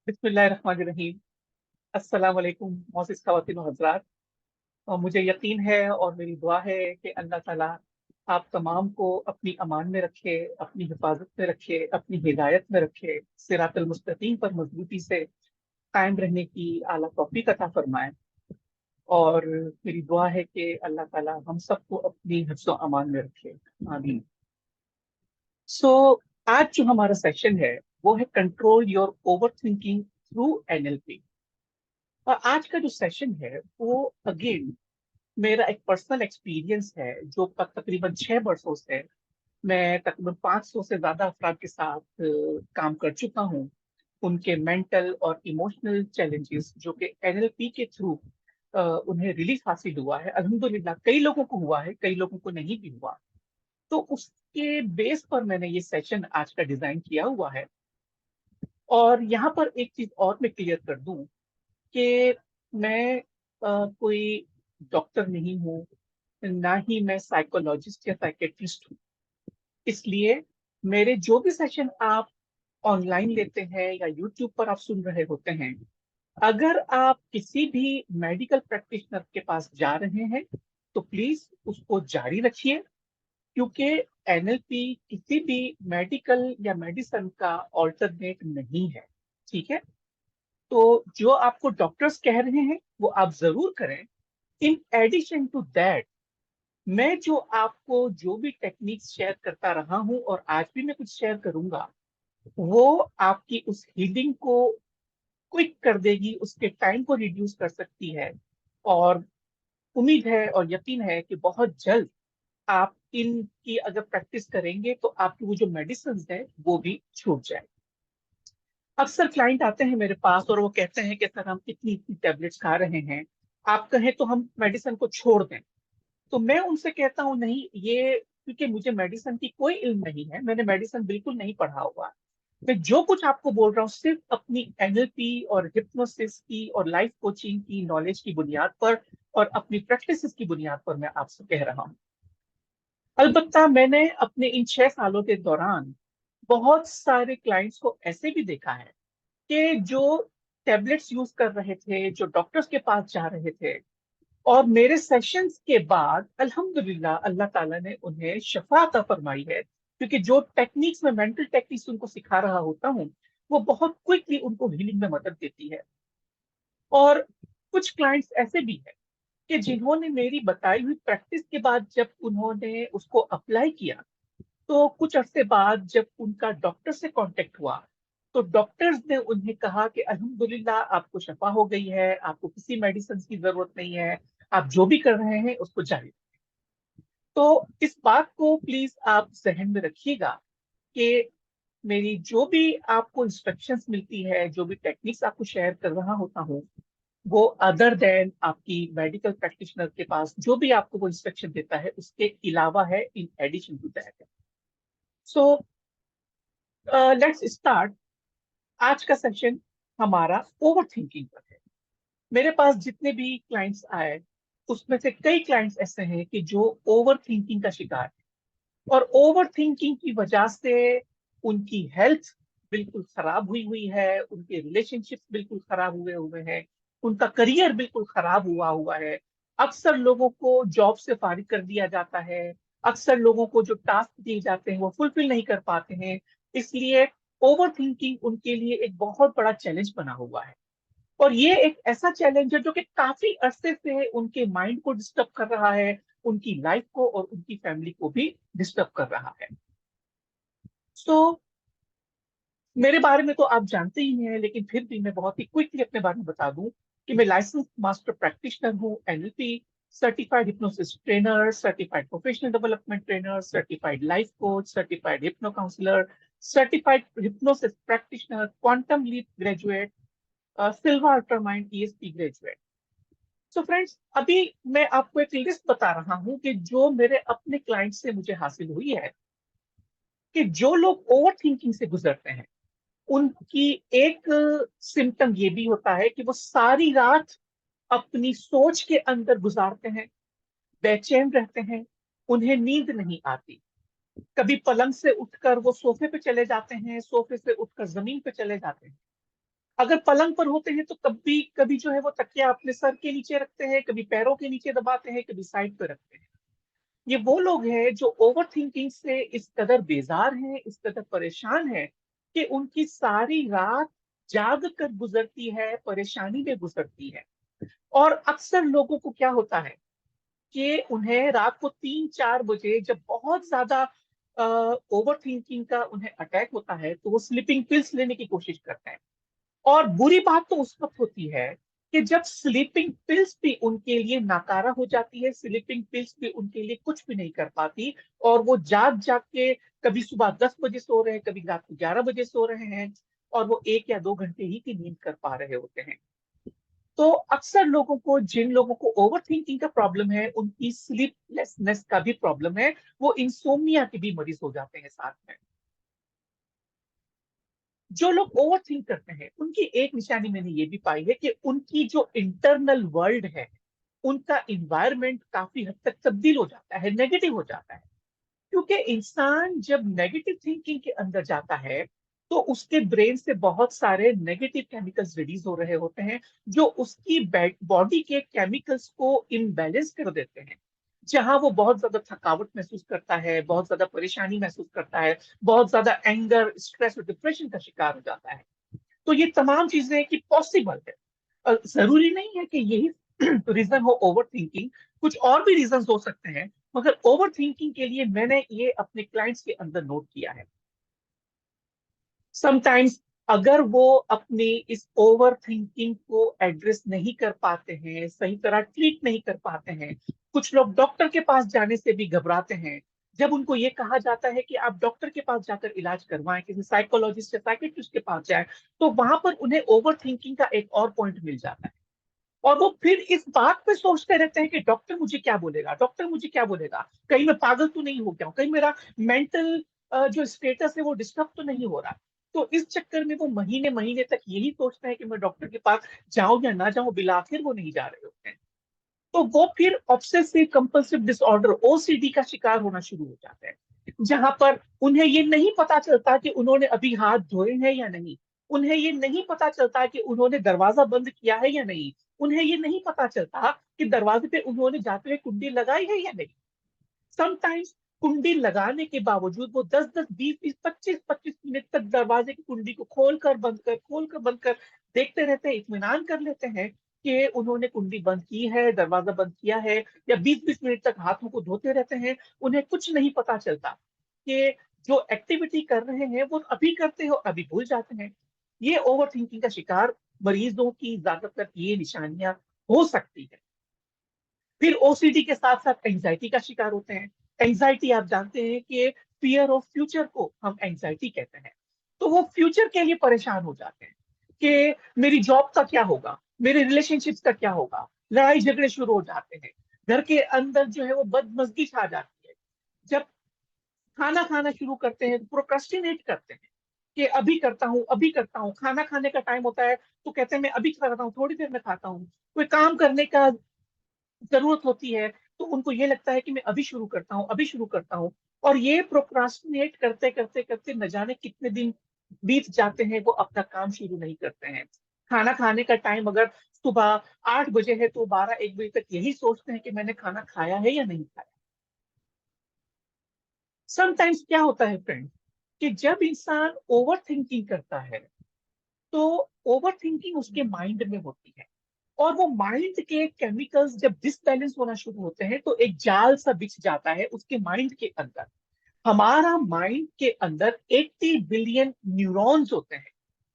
बिस्मिल्लाहिर्रहमानिर्रहीम। अस्सलाम वालेकुम मोअज़्ज़िज़ ख़वातीन व हज़रात। और मुझे यकीन है और मेरी दुआ है कि अल्लाह ताला आप तमाम को अपनी अमान में रखे, अपनी हिफाजत में रखे, अपनी हिदायत में रखे, सिरातल मुस्तकीम पर मजबूती से कायम रहने की आला तौफीक अता फरमाए। और मेरी दुआ है कि अल्लाह ताला हम सबको अपनी हिफ्ज़ व अमान में रखे। आमीन। सो आज जो हमारा सेशन है वो है control your over thinking through NLP. और आज का जो सेशन है वो अगेन मेरा एक पर्सनल एक्सपीरियंस है जो तकरीबन 6 वर्षों से मैं तकरीबन 500 से ज्यादा अफराद के साथ काम कर चुका हूँ। उनके मेंटल और इमोशनल चैलेंजेस जो कि एनएलपी के थ्रू उन्हें रिलीफ हासिल हुआ है, अल्हम्दुलिल्लाह। कई लोगों को हुआ है, कई लोगों को नहीं भी हुआ। तो उसके बेस पर मैंने ये सेशन आज का डिजाइन किया हुआ है। और यहाँ पर एक चीज और मैं क्लियर कर दूं कि मैं कोई डॉक्टर नहीं हूँ, ना ही मैं साइकोलॉजिस्ट या साइकेट्रिस्ट हूँ। इसलिए मेरे जो भी सेशन आप ऑनलाइन लेते हैं या यूट्यूब पर आप सुन रहे होते हैं, अगर आप किसी भी मेडिकल प्रैक्टिशनर के पास जा रहे हैं तो प्लीज उसको जारी रखिए, क्योंकि एनएलपी किसी भी मेडिकल या मेडिसिन का ऑल्टरनेट नहीं है। ठीक है? तो जो आपको डॉक्टर्स कह रहे हैं वो आप जरूर करें। इन एडिशन टू दैट, मैं जो आपको जो भी टेक्निक्स शेयर करता रहा हूं और आज भी मैं कुछ शेयर करूंगा, वो आपकी उस हीलिंग को क्विक कर देगी, उसके टाइम को रिड्यूस कर सकती है। और उम्मीद है और यकीन है कि बहुत जल्द आप इनकी अगर प्रैक्टिस करेंगे तो आपकी वो जो मेडिसिन है वो भी छूट जाए। अक्सर क्लाइंट आते हैं मेरे पास और वो कहते हैं कि सर हम इतनी इतनी टेबलेट्स खा रहे हैं, आप कहें तो हम मेडिसिन को छोड़ दें। तो मैं उनसे कहता हूँ नहीं, ये क्योंकि मुझे मेडिसिन की कोई इल्म नहीं है, मैंने मेडिसिन बिल्कुल नहीं पढ़ा हुआ। मैं जो कुछ आपको बोल रहा हूँ सिर्फ अपनी एनएलपी और हिप्नोसिस की और लाइफ कोचिंग की नॉलेज की बुनियाद पर और अपनी प्रैक्टिस की बुनियाद पर मैं आपसे कह रहा हूँ। अलबत्ता मैंने अपने इन 6 सालों के दौरान बहुत सारे क्लाइंट्स को ऐसे भी देखा है कि जो टेबलेट्स यूज कर रहे थे, जो डॉक्टर्स के पास जा रहे थे, और मेरे सेशंस के बाद अल्हम्दुलिल्लाह अल्लाह ताला ने उन्हें शफा अता फरमाई है, क्योंकि जो टेक्निक्स में मेंटल टेक्निक्स उनको सिखा रहा होता हूँ वो बहुत क्विकली उनको हीलिंग में मदद देती है। और कुछ क्लाइंट्स ऐसे भी हैं कि जिन्होंने मेरी बताई हुई प्रैक्टिस के बाद जब उन्होंने उसको अप्लाई किया, तो कुछ अरसे बाद जब उनका डॉक्टर से कांटेक्ट हुआ तो डॉक्टर्स ने उन्हें कहा कि अल्हम्दुलिल्लाह आपको शफा हो गई है, आपको किसी मेडिसिन की जरूरत नहीं है, आप जो भी कर रहे हैं उसको जारी। तो इस बात को प्लीज आप जहन में रखिएगा कि मेरी जो भी आपको इंस्ट्रक्शंस मिलती है, जो भी टेक्निक्स आपको शेयर कर रहा होता हूँ, वो अदर देन आपकी मेडिकल प्रैक्टिशनर के पास जो भी आपको वो इंस्ट्रक्शन देता है उसके अलावा है, in addition to that. So let's start. आज का सेशन हमारा ओवर थिंकिंग पर है। मेरे पास जितने भी क्लाइंट्स आए उसमें से कई क्लाइंट्स ऐसे हैं कि जो ओवर थिंकिंग का शिकार है, और ओवर थिंकिंग की वजह से उनकी हेल्थ बिल्कुल खराब हुई हुई है, उनके रिलेशनशिप्स बिल्कुल खराब हुए हुए हैं, उनका करियर बिल्कुल खराब हुआ हुआ है। अक्सर लोगों को जॉब से फारिग कर दिया जाता है, अक्सर लोगों को जो टास्क दिए जाते हैं वो फुलफिल नहीं कर पाते हैं। इसलिए ओवर थिंकिंग उनके लिए एक बहुत बड़ा चैलेंज बना हुआ है। और ये एक ऐसा चैलेंज है जो कि काफी अरसे से उनके माइंड को डिस्टर्ब कर रहा है, उनकी लाइफ को और उनकी फैमिली को भी डिस्टर्ब कर रहा है। सो मेरे बारे में तो आप जानते ही हैं, लेकिन फिर भी मैं बहुत ही क्विकली अपने बारे में बता दूं कि मैं लाइसेंस मास्टर प्रैक्टिशनर हूँ, NLP certified hypnosis trainer, certified professional development trainer, certified life coach, certified hypno counsellor, certified hypnosis practitioner, quantum leap graduate, silver ultramind ESP graduate. So friends, अभी मैं आपको एक लिस्ट बता रहा हूँ कि जो मेरे अपने क्लाइंट से मुझे हासिल हुई है, कि जो लोग ओवर थिंकिंग से गुजरते हैं उनकी एक सिम्टम ये भी होता है कि वो सारी रात अपनी सोच के अंदर गुजारते हैं, बेचैन रहते हैं, उन्हें नींद नहीं आती। कभी पलंग से उठकर वो सोफे पे चले जाते हैं, सोफे से उठकर जमीन पे चले जाते हैं। अगर पलंग पर होते हैं तो कभी कभी जो है वो तकिया अपने सर के नीचे रखते हैं, कभी पैरों के नीचे दबाते हैं, कभी साइड पे रखते हैं। ये वो लोग हैं जो ओवर थिंकिंग से इस कदर बेजार हैं, इस कदर परेशान हैं कि उनकी सारी रात जाग कर गुजरती है, परेशानी में गुजरती है। और अक्सर लोगों को क्या होता है कि उन्हें रात को 3-4 बजे जब बहुत ज्यादा ओवर थिंकिंग का उन्हें अटैक होता है तो वो स्लीपिंग पिल्स लेने की कोशिश करते हैं। और बुरी बात तो उस वक्त होती है कि जब स्लीपिंग पिल्स भी उनके लिए नाकारा हो जाती है, स्लीपिंग पिल्स भी उनके लिए कुछ भी नहीं कर पाती, और वो जाग जाग के कभी सुबह 10 बजे सो रहे हैं, कभी रात को 11 बजे सो रहे हैं, और वो 1 या 2 घंटे ही की नींद कर पा रहे होते हैं। तो अक्सर लोगों को, जिन लोगों को ओवर थिंकिंग का प्रॉब्लम है, उनकी स्लीपलेसनेस का भी प्रॉब्लम है, वो इंसोम्निया के भी मरीज हो जाते हैं साथ में। जो लोग ओवर थिंक करते हैं उनकी एक निशानी मैंने ये भी पाई है कि उनकी जो इंटरनल वर्ल्ड है, उनका इन्वायरमेंट काफी हद तक तब्दील हो जाता है, नेगेटिव हो जाता है। क्योंकि इंसान जब नेगेटिव थिंकिंग के अंदर जाता है तो उसके ब्रेन से बहुत सारे नेगेटिव केमिकल्स रिलीज हो रहे होते हैं, जो उसकी बॉडी के केमिकल्स को इम्बैलेंस कर देते हैं। जहां वो बहुत ज्यादा थकावट महसूस करता है, बहुत ज्यादा परेशानी महसूस करता है, बहुत ज्यादा एंगर, स्ट्रेस और डिप्रेशन का शिकार हो जाता है। तो ये तमाम चीजें कि पॉसिबल है। जरूरी नहीं है कि यही रीजन हो ओवर थिंकिंग, कुछ और भी रीजन हो सकते हैं। मगर ओवर थिंकिंग के लिए मैंने ये अपने क्लाइंट्स के अंदर नोट किया है। समटाइम्स अगर वो अपनी इस ओवर थिंकिंग को एड्रेस नहीं कर पाते हैं, सही तरह ट्रीट नहीं कर पाते हैं, कुछ लोग डॉक्टर के पास जाने से भी घबराते हैं। जब उनको ये कहा जाता है कि आप डॉक्टर के पास जाकर इलाज करवाएं, किसी साइकोलॉजिस्ट या साइकेट्रिस्ट के पास जाएं, तो वहां पर उन्हें ओवर थिंकिंग का एक और पॉइंट मिल जाता है। और वो फिर इस बात पे सोचते रहते हैं कि डॉक्टर मुझे क्या बोलेगा, डॉक्टर मुझे क्या बोलेगा, कहीं मैं पागल तो नहीं हो गया हूँ, कहीं मेरा मेंटल जो स्टेटस है वो डिस्टर्ब तो नहीं हो रहा। तो इस चक्कर में वो महीने महीने तक यही सोचते हैं कि मैं डॉक्टर के पास जाऊं या ना जाऊं, बिला आखिर वो नहीं जा रहे होते हैं। तो वो फिर ऑब्सेसिव कंपल्सिव डिसऑर्डर, ओसीडी का शिकार होना शुरू हो जाते हैं, जहां पर उन्हें ये नहीं पता चलता कि उन्होंने अभी हाथ धोए हैं या नहीं, उन्हें ये नहीं पता चलता कि उन्होंने दरवाजा बंद किया है या नहीं, उन्हें ये नहीं पता चलता कि दरवाजे पे उन्होंने जाते हुए कुंडी लगाई है या नहीं। समटाइम्स कुंडी लगाने के बावजूद वो 10-10, 20-20, 25-25 मिनट तक दरवाजे की कुंडी को खोल कर बंद कर देखते रहते हैं, इत्मीनान कर लेते हैं कि उन्होंने कुंडी बंद की है, दरवाजा बंद किया है, या 20-20 मिनट तक हाथों को धोते रहते हैं। उन्हें कुछ नहीं पता चलता कि जो एक्टिविटी कर रहे हैं वो अभी करते हो, अभी भूल जाते हैं। ये ओवर थिंकिंग का शिकार मरीजों की ज्यादातर ये निशानियां हो सकती है। फिर ओसीडी के साथ साथ एंजाइटी का शिकार होते हैं। एंजाइटी आप जानते हैं कि फियर ऑफ फ्यूचर को हम एंजाइटी कहते हैं। तो वो फ्यूचर के लिए परेशान हो जाते हैं कि मेरी जॉब का क्या होगा, मेरे रिलेशनशिप्स का क्या होगा, लड़ाई झगड़े शुरू हो जाते हैं, घर के अंदर जो है वो बदमजगी छा जाती है। जब खाना खाना शुरू करते हैं तो प्रोक्रेस्टिनेट करते हैं कि अभी करता हूँ, अभी करता हूँ। खाना खाने का टाइम होता है तो कहते हैं मैं अभी करता हूँ, थोड़ी देर में खाता हूँ। कोई काम करने का जरूरत होती है तो उनको ये लगता है कि मैं अभी शुरू करता हूँ, अभी शुरू करता हूँ। और ये प्रोक्रास्टिनेट करते करते करते न जाने कितने दिन बीत जाते हैं, वो अपना काम शुरू नहीं करते हैं। खाना खाने का टाइम अगर सुबह 8 बजे है तो 12-1 बजे तक यही सोचते हैं कि मैंने खाना खाया है या नहीं खाया। समटाइम्स क्या होता है फ्रेंड, कि जब इंसान ओवर थिंकिंग करता है तो ओवर थिंकिंग उसके माइंड में होती है, और वो माइंड के केमिकल्स जब डिसबैलेंस होना शुरू होते हैं तो एक जाल सा बिछ जाता है उसके माइंड के अंदर। हमारा माइंड के अंदर 80 बिलियन न्यूरॉन्स होते हैं।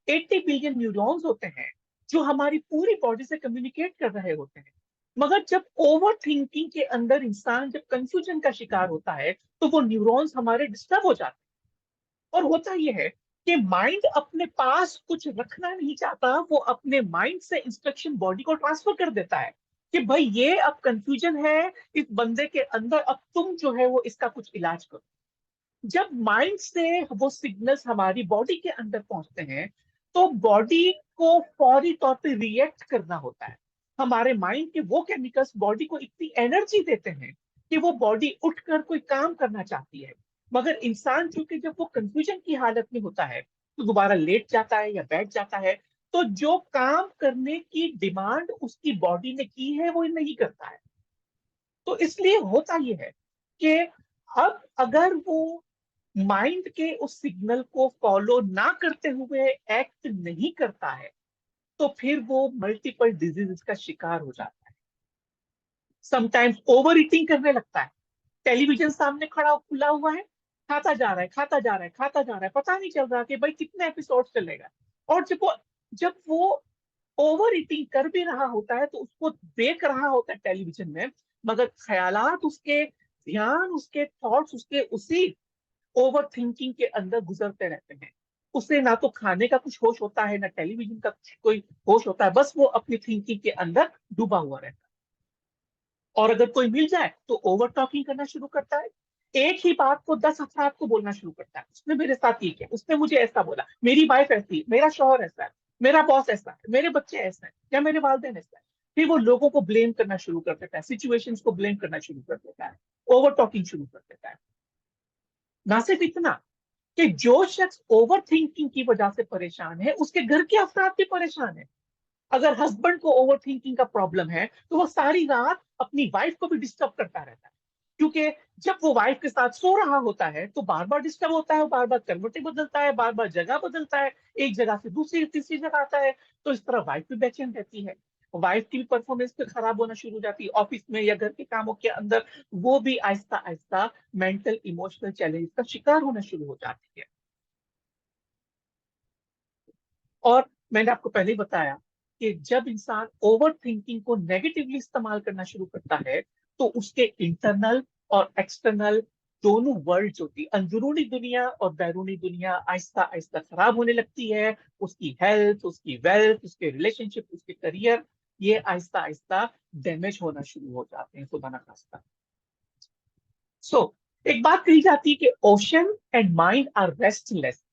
80 बिलियन न्यूरॉन्स होते हैं जो हमारी पूरी बॉडी से कम्युनिकेट कर रहे होते हैं। मगर जब ओवर थिंकिंग के अंदर इंसान जब कंफ्यूजन का शिकार होता है तो वो न्यूरॉन्स हमारे डिस्टर्ब हो जाते हैं। और होता यह है कि माइंड अपने पास कुछ रखना नहीं चाहता, वो अपने माइंड से इंस्ट्रक्शन बॉडी को ट्रांसफर कर देता है कि भाई ये अब कंफ्यूजन है इस बंदे के अंदर, अब तुम जो है वो इसका कुछ इलाज करो। जब माइंड से वो सिग्नल्स हमारी बॉडी के अंदर पहुंचते हैं तो बॉडी को फौरी तौर पे रिएक्ट करना होता है। हमारे माइंड के वो केमिकल्स बॉडी को इतनी एनर्जी देते हैं कि वो बॉडी उठकर कोई काम करना चाहती है। मगर इंसान चूंकि जब वो कंफ्यूजन की हालत में होता है तो दोबारा लेट जाता है या बैठ जाता है। तो जो काम करने की डिमांड उसकी बॉडी ने की है वो नहीं करता है। तो इसलिए होता ये है कि अब अगर वो माइंड के उस सिग्नल को फॉलो ना करते हुए एक्ट नहीं करता है, तो फिर वो मल्टीपल डिजीजेस का शिकार हो जाता है। समटाइम्स ओवर ईटिंग करने लगता है। टेलीविजन सामने खड़ा खुला हुआ है, खाता जा रहा है, खाता जा रहा है, खाता जा रहा है, पता नहीं चल रहा कि भाई कितने एपिसोड चलेगा। और जब वो ओवर ईटिंग कर भी रहा होता है तो उसको देख रहा होता है टेलीविजन में, मगर ख्यालात उसके, ध्यान उसके, थॉट्स उसके उसी ओवर थिंकिंग के अंदर गुजरते रहते हैं। उसे ना तो खाने का कुछ होश होता है, ना टेलीविजन का कोई होश होता है, बस वो अपनी थिंकिंग के अंदर डूबा हुआ रहता है। और अगर कोई मिल जाए तो ओवर टॉकिंग करना शुरू करता है। एक ही बात को 10 अफराद को बोलना शुरू करता है, उसने मेरे साथ ये किया, उसने मुझे ऐसा बोला, मेरी वाइफ ऐसी है, मेरा शौहर ऐसा है, मेरा बॉस ऐसा है, मेरे बच्चे ऐसे हैं, या मेरे वालदेन ऐसा है। फिर वो लोगों को ब्लेम करना शुरू कर देता है, सिचुएशंस को ब्लेम करना शुरू कर देता है, ओवर टॉकिंग शुरू कर देता है। ना सिर्फ इतना कि जो शख्स ओवर थिंकिंग की वजह से परेशान है, उसके घर के अफराद भी परेशान है। अगर हस्बैंड को ओवर थिंकिंग का प्रॉब्लम है तो वो सारी रात अपनी वाइफ को भी डिस्टर्ब करता रहता है, क्योंकि जब वो वाइफ के साथ सो रहा होता है तो बार बार डिस्टर्ब होता है, बार बार करवटें बदलता है, बार बार जगह बदलता है, एक जगह से दूसरी तीसरी जगह आता है। तो इस तरह वाइफ भी बेचैन रहती है, वाइफ की भी परफॉर्मेंस फिर खराब होना शुरू हो जाती है ऑफिस में या घर के कामों के अंदर। वो भी Aahista Aahista mental emotional challenge का शिकार होना शुरू हो जाती है। और मैंने आपको पहले ही बताया कि जब इंसान ओवर थिंकिंग को नेगेटिवली इस्तेमाल करना शुरू करता है तो उसके इंटरनल और एक्सटर्नल दोनों वर्ल्ड जो थी, अंदरूनी दुनिया और बैरूनी दुनिया, आहिस्ता आहिस्ता खराब होने लगती है। उसकी हेल्थ, उसकी वेल्थ, उसके रिलेशनशिप, उसके करियर, ये आहिस्ता आहिस्ता डैमेज होना शुरू हो जाते हैं, खुदा ना खास्ता। सो एक बात कही जाती है कि ocean and mind are restless.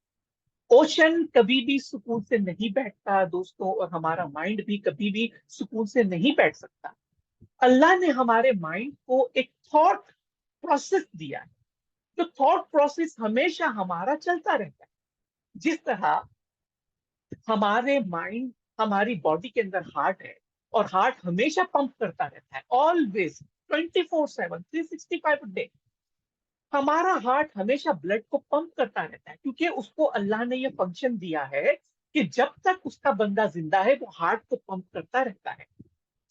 Ocean कभी भी सुकून से नहीं बैठता दोस्तों, और हमारा माइंड भी कभी भी सुकून से नहीं बैठ सकता। अल्लाह ने हमारे माइंड को एक थॉट प्रोसेस दिया है, जो थॉट प्रोसेस हमेशा हमारा चलता रहता है। जिस तरह हमारे माइंड, हमारी बॉडी के अंदर हार्ट है, और हार्ट हमेशा पंप करता रहता है, ऑलवेज 24/7 365 डे। हमारा हार्ट हमेशा ब्लड को पंप करता रहता है, क्योंकि उसको अल्लाह ने यह फंक्शन दिया है कि जब तक उसका बंदा जिंदा है वो हार्ट को पंप करता रहता है।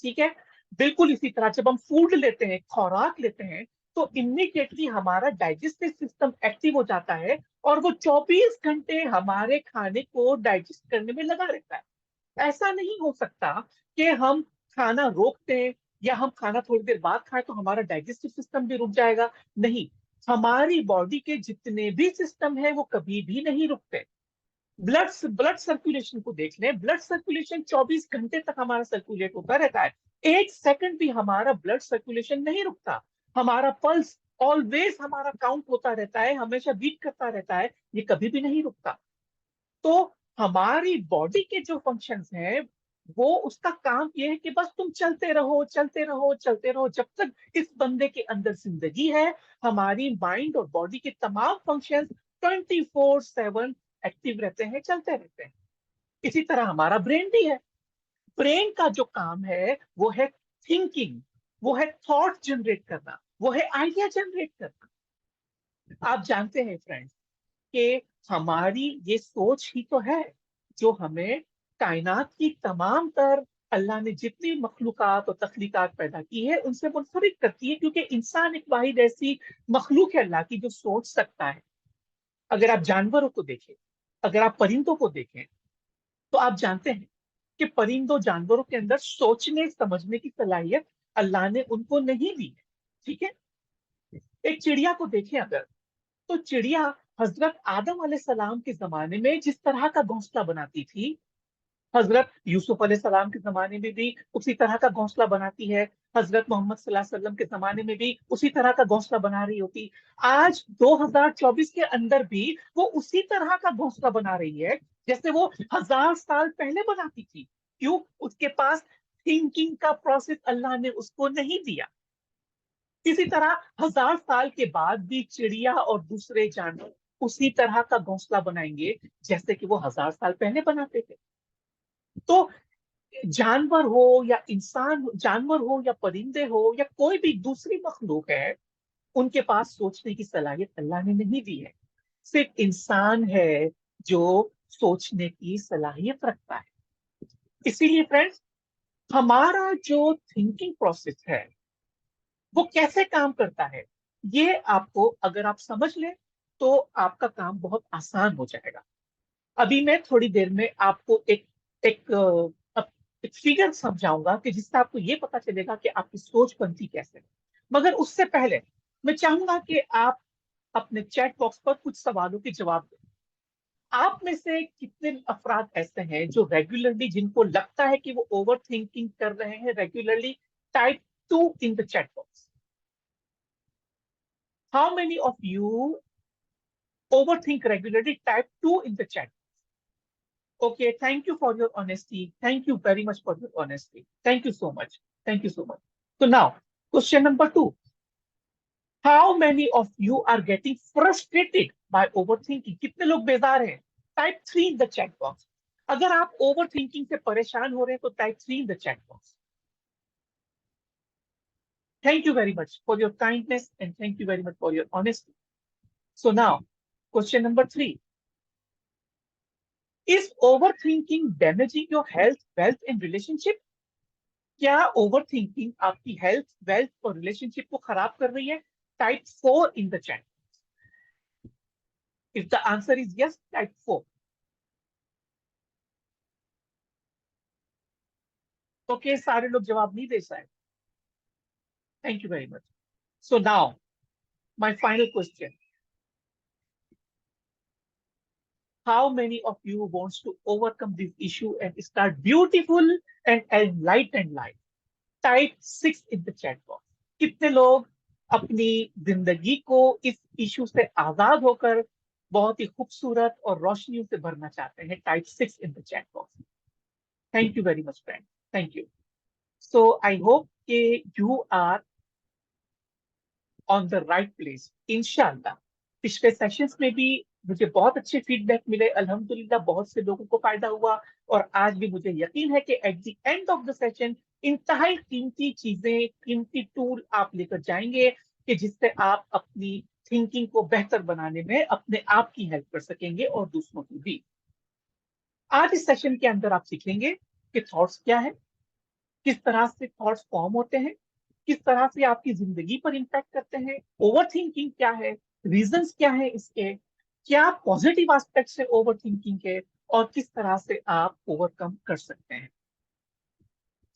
ठीक है। बिल्कुल इसी तरह जब हम फूड लेते हैं, खुराक लेते हैं, तो इमीडिएटली हमारा डाइजेस्टिव सिस्टम एक्टिव हो जाता है, और वो 24 घंटे हमारे खाने को डाइजेस्ट करने में लगा रहता है। ऐसा नहीं हो सकता कि हम खाना रोक दें या हम खाना थोड़ी देर बाद खाएं तो हमारा डाइजेस्टिव सिस्टम भी रुक जाएगा। नहीं, हमारी बॉडी के जितने भी सिस्टम है वो कभी भी नहीं रुकते। ब्लड ब्लड सर्कुलेशन को देख लें, ब्लड सर्कुलेशन 24 घंटे तक हमारा सर्कुलेट होता रहता है। 1 सेकंड भी हमारा ब्लड सर्कुलेशन नहीं रुकता। हमारा पल्स ऑलवेज, हमारा काउंट होता रहता है, हमेशा बीट करता रहता है, ये कभी भी नहीं रुकता। तो हमारी बॉडी के जो फंक्शंस हैं, वो उसका काम ये है कि बस तुम चलते रहो, चलते रहो, चलते रहो, जब तक इस बंदे के अंदर जिंदगी है। हमारी माइंड और बॉडी के तमाम फंक्शंस 24/7 एक्टिव रहते हैं, चलते रहते हैं। इसी तरह हमारा ब्रेन भी है। ब्रेन का जो काम है वो है थिंकिंग, वो है थॉट जनरेट करना, वो है आइडिया जनरेट करना। आप जानते हैं फ्रेंड्स कि हमारी ये सोच ही तो है जो हमें कायनात की तमाम तर, अल्लाह ने जितनी मखलूकात और तख्लीकात पैदा की है उनसे मुनफरिद करती है, क्योंकि इंसान एक वाहिद ऐसी मखलूक है अल्लाह की जो सोच सकता है। अगर आप जानवरों को देखें, अगर आप परिंदों को देखें, तो आप जानते हैं कि परिंदों जानवरों के अंदर सोचने समझने की सलाहियत अल्लाह ने उनको नहीं दी है। ठीक है। एक चिड़िया को देखें अगर, तो चिड़िया हजरत आदम अलैहिस्सलाम के जमाने में जिस तरह का घोंसला बनाती थी, हजरत यूसुफ अलैहिस्सलाम के जमाने में भी उसी तरह का घोंसला बनाती है, हजरत मोहम्मद सल्लल्लाहु अलैहि वसल्लम के जमाने में भी उसी तरह का घोंसला बना रही होती। आज 2024 के अंदर भी वो उसी तरह का घोंसला बना रही है जैसे वो 1000 साल पहले बनाती थी। क्यों? उसके पास थिंकिंग का प्रोसेस अल्लाह ने उसको नहीं दिया। इसी तरह 1000 साल के बाद भी चिड़िया और दूसरे जानवर उसी तरह का घोंसला बनाएंगे जैसे कि वो 1000 साल पहले बनाते थे। तो जानवर हो या इंसान, जानवर हो या परिंदे हो या कोई भी दूसरी मखलूक है, उनके पास सोचने की सलाहियत अल्लाह ने नहीं दी है। सिर्फ इंसान है जो सोचने की सलाहियत रखता है। इसीलिए फ्रेंड्स, हमारा जो थिंकिंग प्रोसेस है वो कैसे काम करता है, ये आपको अगर आप समझ लें तो आपका काम बहुत आसान हो जाएगा। अभी मैं थोड़ी देर में आपको एक एक फिगर समझाऊंगा कि जिससे आपको ये पता चलेगा कि आपकी सोच बनती कैसे है। मगर उससे पहले मैं चाहूंगा कि आप अपने चैट बॉक्स पर कुछ सवालों के जवाब दें। आप में से कितने अफराद ऐसे हैं जो रेगुलरली, जिनको लगता है कि वो ओवर थिंकिंग कर रहे हैं regularly? Type 2 in the chat box. How many of you overthink regularly? Type 2 in the chat. Okay, thank you for your honesty. Thank you very much for your honesty. Thank you so much. Thank you so much. So now, question number 2. How many of you are getting frustrated by overthinking? कितने लोग बेजार हैं? Type 3 in the chat box. अगर आप overthinking से परेशान हो रहे हैं तो type 3 in the chat box. Thank you very much for your kindness and thank you very much for your honesty. So now, question number 3. Is overthinking damaging your health, wealth, and relationship? क्या over thinking आपकी health, wealth और relationship को खराब कर रही है? Type 4 in the chat. If the answer is yes, type 4। Okay, सारे लोग जवाब नहीं दे पाए। Thank you very much. So now my final question, how many of you wants to overcome this issue and start beautiful and enlightened life? Type 6 in the chat box. कितने लोग अपनी जिंदगी को इस इशू से आजाद होकर बहुत ही खूबसूरत और रोशनियों से भरना चाहते हैं? Type 6 in the chat box. Thank you very much friend, thank you. So I hope कि you are on the right place इंशाल्लाह। पिछले सेशंस में भी मुझे बहुत अच्छे फीडबैक मिले, अल्हम्दुलिल्लाह बहुत से लोगों को फायदा हुआ। और आज भी मुझे यकीन है कि eight the end of the session इंतहाई कीमती चीजें, कीमती टूल आप लेकर जाएंगे कि जिससे आप अपनी थिंकिंग को बेहतर बनाने में अपने आप की हेल्प कर सकेंगे और दूसरों की भी। आज इस सेशन के अंदर आप सीखेंगे कि थॉट्स क्या है, किस तरह से थॉट्स फॉर्म होते हैं, किस तरह से आपकी जिंदगी पर इंपैक्ट करते हैं, ओवर थिंकिंग क्या है, रीजंस क्या है इसके, क्या पॉजिटिव एस्पेक्ट्स है ओवर थिंकिंग के, और किस तरह से आप ओवरकम कर सकते हैं।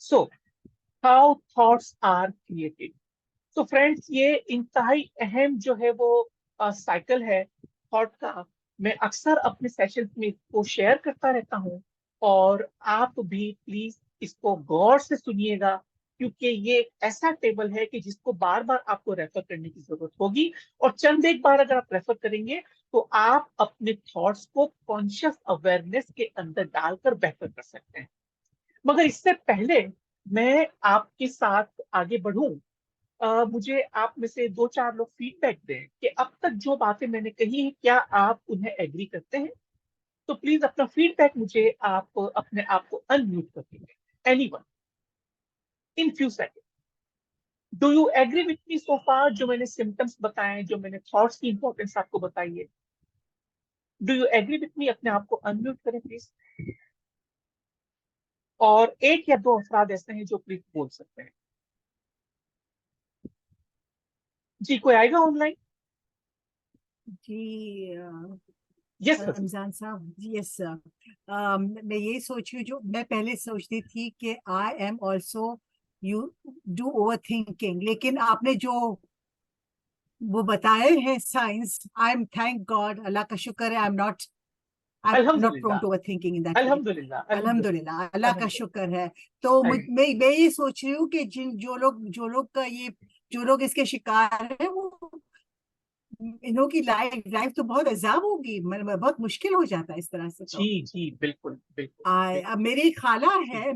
So how thoughts are created. तो फ्रेंड्स, ये इंतहाई अहम जो है वो साइकिल है थॉट का। मैं अक्सर अपने सेशंस में इसको शेयर करता रहता हूँ और आप भी प्लीज इसको गौर से सुनिएगा, क्योंकि ये एक ऐसा टेबल है कि जिसको बार बार आपको रेफर करने की जरूरत होगी। और चंद एक बार अगर आप रेफर करेंगे तो आप अपने थॉट्स को कॉन्शियस अवेयरनेस के अंदर डालकर बेहतर कर सकते हैं। मगर इससे पहले मैं आपके साथ आगे बढ़ूं, मुझे आप में से दो चार लोग फीडबैक दें कि अब तक जो बातें मैंने कही हैं क्या आप उन्हें एग्री करते हैं? तो प्लीज अपना फीडबैक मुझे आप अपने आप को अनम्यूट कर दीजिए। Anyone in few second, do you agree with me so far? जो मैंने सिम्टम्स बताए, जो मैंने थॉट्स की इंपॉर्टेंस आपको बताई है, do you agree with me? अपने आप को अनम्यूट करें प्लीज। और एक या दो अफराद ऐसे हैं जो प्लीज बोल सकते हैं। जी, कोई आएगा ऑनलाइन? जी यस सर। रमजान साहब, यस सर। मैं ये सोच रही हूँ, जो मैं पहले सोचती थी कि I am also you do over thinking, लेकिन आपने जो वो बताए हैं science, I am thank God, अल्लाह का शुक्र है, आई एम नॉट प्रोन अल्हम्दुलिल्लाह, to over thinking in that way. अल्हम्दुलिल्लाह, अल्हम्दुलिल्लाह, अल्हम्दुलिल्लाह, अल्लाह का अल्हम्दुलिल्लाह। शुक्र है। तो मैं ये सोच रही हूँ कि जो लोग का ये, जो लोग इसके शिकार है, वो इन्हों की लाइफ लाइफ तो बहुत अजाब होगी, बहुत मुश्किल हो जाता है इस तरह से। जी तो जी, बिल्कुल बिल्कुल अब बिल्कुल। मेरी खाला जी है,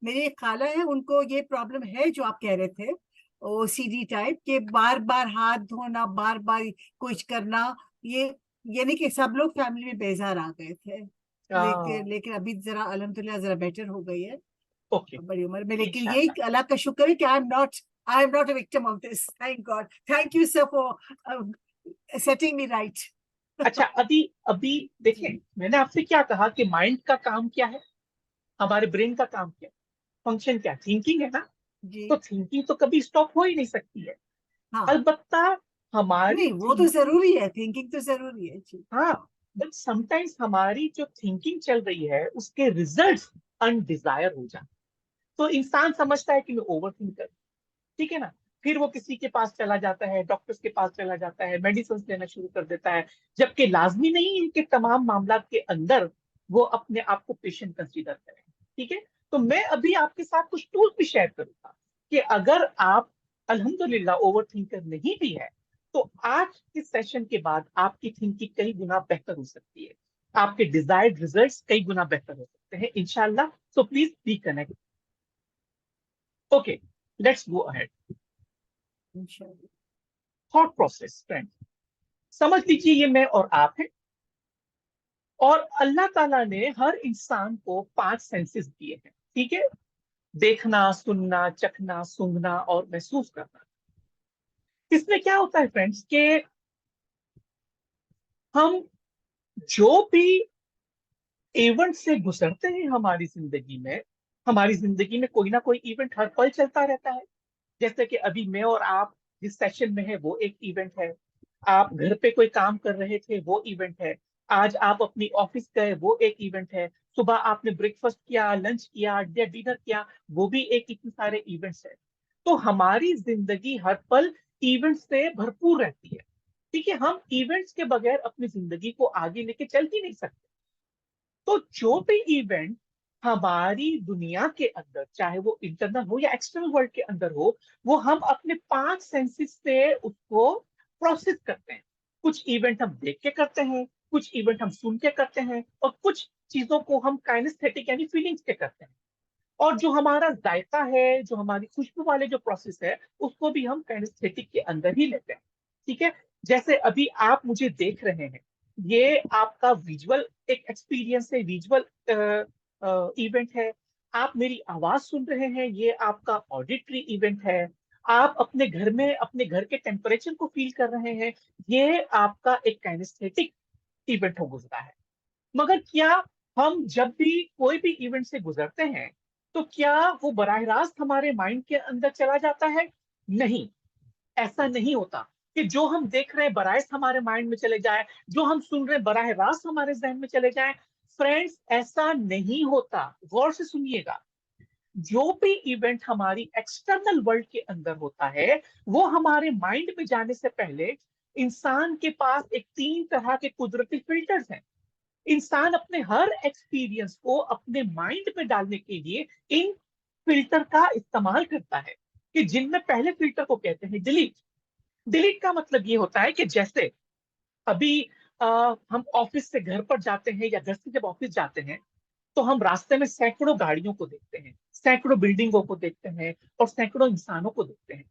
मेरी खाला है, उनको ये प्रॉब्लम है जो आप कह रहे थे, ओसीडी टाइप के, बार बार हाथ धोना, बार बार कुछ करना। ये यानी कि सब लोग फैमिली में बेजार आ गए थे। आ, लेकिन अभी जरा अल्हम्दुलिल्लाह जरा बेटर हो गई है ओके। बड़ी उम्र में। लेकिन यही इंशाल्लाह। अल्लाह का शुक्र है कि I am not a victim of this, thank God. Thank you sir for setting me right. अच्छा, अभी अभी देखें, जी मैंने आपसे क्या कहा कि माइंड का काम क्या है, हमारे ब्रेन का काम क्या है, फंक्शन क्या, थिंकिंग है ना। तो जी। थिंकिंग तो कभी स्टॉप हो ही नहीं सकती है। हाँ, अलबत्ता हमारी नहीं वो तो थिंकिंग, जरूरी है, थिंकिंग तो जरूरी है जी। हाँ, बट समटाइम्स हमारी जो थिंकिंग चल रही है उसके रिजल्ट्स अनडिजायर हो जाते हैं। तो इंसान समझता है कि मैं ओवर थिंक कर, ठीक है ना। फिर वो किसी के पास चला जाता है, डॉक्टर्स के पास चला जाता है, मेडिसिन लेना शुरू कर देता है, जबकि लाजमी नहीं है कि तमाम मामला के अंदर वो अपने आप को पेशेंट कंसीडर करें। ठीक है। तो मैं अभी आपके साथ कुछ टूल्स भी शेयर करूंगा कि अगर आप अल्हम्दुलिल्लाह ओवर थिंकर नहीं भी है, तो आज के सेशन के बाद आपकी थिंकिंग कई गुना बेहतर हो सकती है, आपके डिजायर्ड रिजल्ट्स कई गुना बेहतर हो सकते हैं इंशाल्लाह। So please be connect. Okay, let's go ahead. इंशाल्लाह। थॉट प्रोसेस फ्रेंड, समझ लीजिए ये मैं और आप हैं, और अल्लाह ताला ने हर इंसान को 5 सेंसेस दिए हैं, ठीक है। देखना, सुनना, चखना, सूंघना और महसूस करना। इसमें क्या होता है फ्रेंड्स कि हम जो भी इवेंट से गुजरते हैं हमारी जिंदगी में कोई ना कोई इवेंट हर पल चलता रहता है। जैसे कि अभी मैं और आप जिस सेशन में है वो एक इवेंट है, आप घर पे कोई काम कर रहे थे वो इवेंट है, आज आप अपनी ऑफिस गए वो एक इवेंट है, सुबह आपने ब्रेकफास्ट किया, लंच किया या डिनर किया, वो भी एक, इतने सारे इवेंट्स है। तो हमारी जिंदगी हर पल इवेंट से भरपूर रहती है। ठीक है, हम इवेंट्स के बगैर अपनी जिंदगी को आगे लेके चल ही नहीं सकते। तो जो भी इवेंट हमारी दुनिया के अंदर, चाहे वो इंटरनल हो या एक्सटर्नल वर्ल्ड के अंदर हो, वो हम अपने 5 सेंसेस से उसको प्रोसेस करते हैं। कुछ इवेंट हम देख के करते हैं, कुछ इवेंट हम सुन के करते हैं, और कुछ चीजों को हम काइनेस्थेटिक यानी फीलिंग्स के करते हैं। और जो हमारा जायका है, जो हमारी खुशबू वाले जो प्रोसेस है, उसको भी हम काइनेस्थेटिक के अंदर ही लेते हैं। ठीक है। जैसे अभी आप मुझे देख रहे हैं, ये आपका विजुअल एक एक्सपीरियंस है, विजुअल इवेंट है। आप मेरी आवाज सुन रहे हैं, ये आपका ऑडिटरी इवेंट है। आप अपने घर में अपने घर के टेम्परेचर को फील कर रहे हैं, ये आपका एक काइनेस्थेटिक इवेंट हो गुजरा है। मगर क्या हम जब भी कोई भी इवेंट से गुजरते हैं, तो क्या वो बराह रास्त हमारे माइंड के अंदर चला जाता है? नहीं, ऐसा नहीं होता कि जो हम देख रहे हैं बराह रास्त हमारे माइंड में चले जाए, जो हम सुन रहे हैं बराह रास्त हमारे जहन में चले जाए। फ्रेंड्स, ऐसा नहीं होता। गौर से सुनिएगा, जो भी इवेंट हमारी एक्सटर्नल वर्ल्ड के अंदर होता है, वो हमारे माइंड में जाने से पहले इंसान के पास एक 3 तरह के कुदरती फिल्टर्स हैं। इंसान अपने हर एक्सपीरियंस को अपने माइंड में डालने के लिए इन फिल्टर का इस्तेमाल करता है, कि जिनमें पहले फिल्टर को कहते हैं डिलीट। डिलीट का मतलब ये होता है कि जैसे अभी हम ऑफिस से घर पर जाते हैं या घर से जब ऑफिस जाते हैं, तो हम रास्ते में सैकड़ों गाड़ियों को देखते हैं, सैकड़ों बिल्डिंगों को देखते हैं, और सैकड़ों इंसानों को देखते हैं।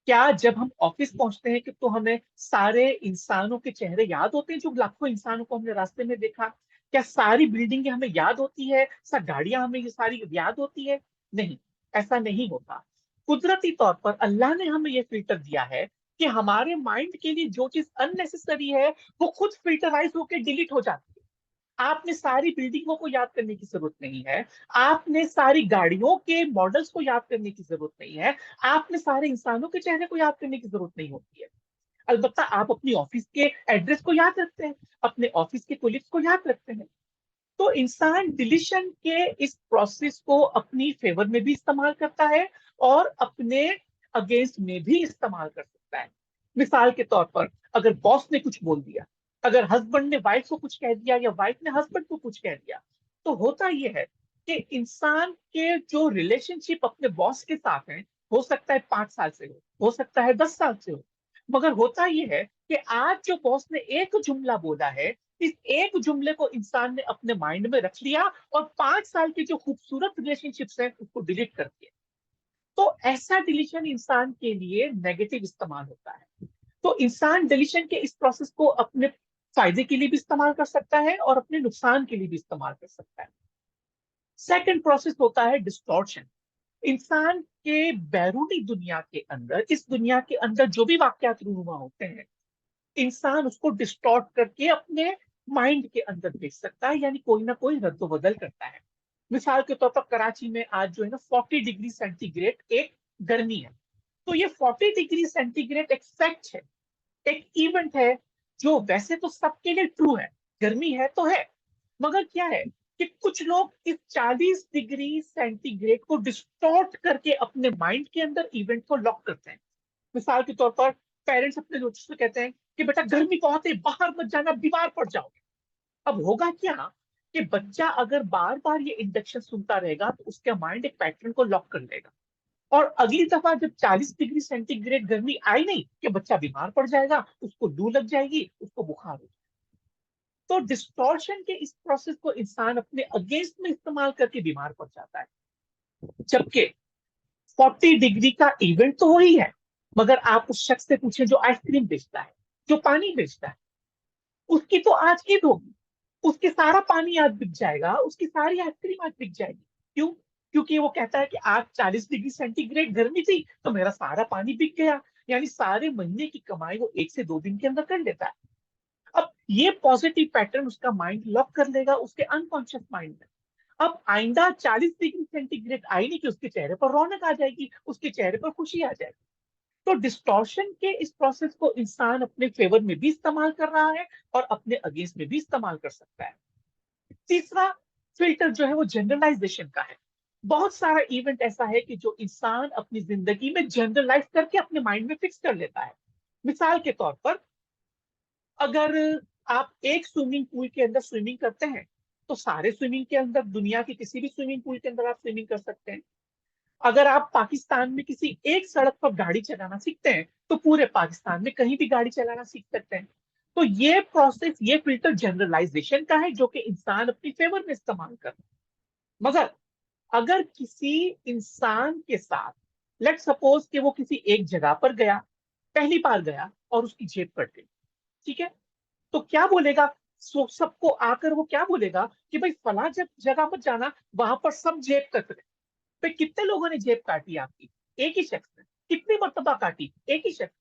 क्या जब हम ऑफिस पहुंचते हैं कि तो हमें सारे इंसानों के चेहरे याद होते हैं, जो लाखों इंसानों को हमने रास्ते में देखा? क्या सारी बिल्डिंगें हमें याद होती है, सब गाड़ियां हमें ये सारी याद होती है? नहीं, ऐसा नहीं होता। कुदरती तौर पर अल्लाह ने हमें ये फिल्टर दिया है कि हमारे माइंड के लिए जो चीज अननेसेसरी है, वो खुद फिल्टराइज होकर डिलीट हो जाती है। आपने सारी बिल्डिंगों को याद करने की जरूरत नहीं है, आपने सारी गाड़ियों के मॉडल्स को याद करने की जरूरत नहीं है, आपने सारे इंसानों के चेहरे को याद करने की जरूरत नहीं होती है। अलबत्ता आप अपनी ऑफिस के एड्रेस को याद रखते हैं, अपने ऑफिस के कोलिग्स को याद रखते हैं। तो इंसान डिलीशन के इस प्रोसेस को अपनी फेवर में भी इस्तेमाल करता है, और अपने अगेंस्ट में भी इस्तेमाल कर सकता है। मिसाल के तौर पर, अगर बॉस ने कुछ बोल दिया, अगर हस्बैंड ने वाइफ को कुछ कह दिया या वाइफ ने हस्बैंड को कुछ कह दिया, तो होता यह है कि इंसान के जो रिलेशनशिप अपने बॉस के साथ है, हो सकता है 5 साल से हो सकता है 10 साल से हो, मगर होता यह है कि आज जो बॉस ने एक जुमला बोला है, इस एक जुमले को इंसान ने अपने माइंड में रख लिया, और 5 साल की जो खूबसूरत रिलेशनशिप्स हैं उसको डिलीट कर दिया। तो ऐसा डिलीशन इंसान के लिए नेगेटिव इस्तेमाल होता है। तो इंसान डिलीशन के इस प्रोसेस को अपने फायदे के लिए भी इस्तेमाल कर सकता है और अपने नुकसान के लिए भी इस्तेमाल कर सकता है। सेकंड प्रोसेस होता है डिस्टॉर्शन। इंसान के बैरूनी दुनिया के अंदर, इस दुनिया के अंदर जो भी वाकयात रूनुमा होते हैं, इंसान उसको डिस्टॉर्ट करके अपने माइंड के अंदर भेज सकता है, यानी कोई ना कोई रद्दोबदल करता है। मिसाल के तौर पर कराची में आज जो है ना 40 डिग्री सेंटीग्रेड एक गर्मी है। तो ये 40 डिग्री सेंटीग्रेड एक फैक्ट है, एक इवेंट है, जो वैसे तो सबके लिए ट्रू है, गर्मी है तो है, मगर क्या है कि कुछ लोग इस 40 डिग्री सेंटीग्रेड को डिस्टॉर्ट करके अपने माइंड के अंदर इवेंट को लॉक करते हैं। मिसाल के तौर पर पेरेंट्स अपने बच्चों से कहते हैं कि बेटा गर्मी बहुत है, बाहर मत जाना, बीमार पड़ जाओगे। अब होगा क्या कि बच्चा अगर बार बार ये इंडक्शन सुनता रहेगा तो उसका माइंड एक पैटर्न को लॉक कर लेगा, और अगली दफा जब 40 डिग्री सेंटीग्रेड गर्मी आई नहीं कि बच्चा बीमार पड़ जाएगा, उसको लू लग जाएगी, उसको बुखार हो। तो डिस्टॉर्शन के इस प्रोसेस को इंसान अपने अगेंस्ट में इस्तेमाल करके बीमार पड़ जाता है। जबकि 40 डिग्री का इवेंट तो वही है, मगर आप उस शख्स से पूछें जो आइसक्रीम बेचता है, जो पानी बेचता है, उसकी तो आज ईद होगी, उसके सारा पानी आज बिक जाएगा, उसकी सारी आइसक्रीम आज बिक जाएगी। क्यों? क्योंकि वो कहता है कि आज 40 डिग्री सेंटीग्रेड गर्मी थी तो मेरा सारा पानी बिक गया, यानी सारे महीने की कमाई वो 1 से 2 दिन के अंदर कर लेता है। अब ये पॉजिटिव पैटर्न उसका माइंड लॉक कर लेगा उसके अनकॉन्शियस माइंड में। अब आइंदा 40 डिग्री सेंटीग्रेड आई नहीं कि उसके चेहरे पर रौनक आ जाएगी, उसके चेहरे पर खुशी आ जाएगी। तो डिस्टॉर्शन के इस प्रोसेस को इंसान अपने फेवर में भी इस्तेमाल कर रहा है और अपने अगेंस्ट में भी इस्तेमाल कर सकता है। तीसरा फिल्टर जो है वो जनरलाइजेशन का है। बहुत सारा इवेंट ऐसा है कि जो इंसान अपनी जिंदगी में जनरलाइज करके अपने माइंड में फिक्स कर लेता है। मिसाल के तौर पर, अगर आप एक स्विमिंग पूल के अंदर स्विमिंग करते हैं तो सारे स्विमिंग के अंदर, दुनिया के किसी भी स्विमिंग पूल के अंदर आप स्विमिंग कर सकते हैं। अगर आप पाकिस्तान में किसी एक सड़क पर गाड़ी चलाना सीखते हैं तो पूरे पाकिस्तान में कहीं भी गाड़ी चलाना सीख सकते हैं। तो ये प्रोसेस, ये फिल्टर जनरलाइजेशन का है जो कि इंसान अपनी फेवर में इस्तेमाल कर रहा है। मगर अगर किसी इंसान के साथ, लेट सपोज कि वो किसी एक जगह पर गया, पहली बार गया और उसकी जेब कट गई, ठीक है, तो क्या बोलेगा? सबको आकर वो क्या बोलेगा कि भाई फला जब जगह मत जाना, वहां पर सब जेब कट रहे। पे कितने लोगों ने जेब काटी आपकी? एक ही शख्स ने। कितनी मर्तबा काटी? एक ही शख्स।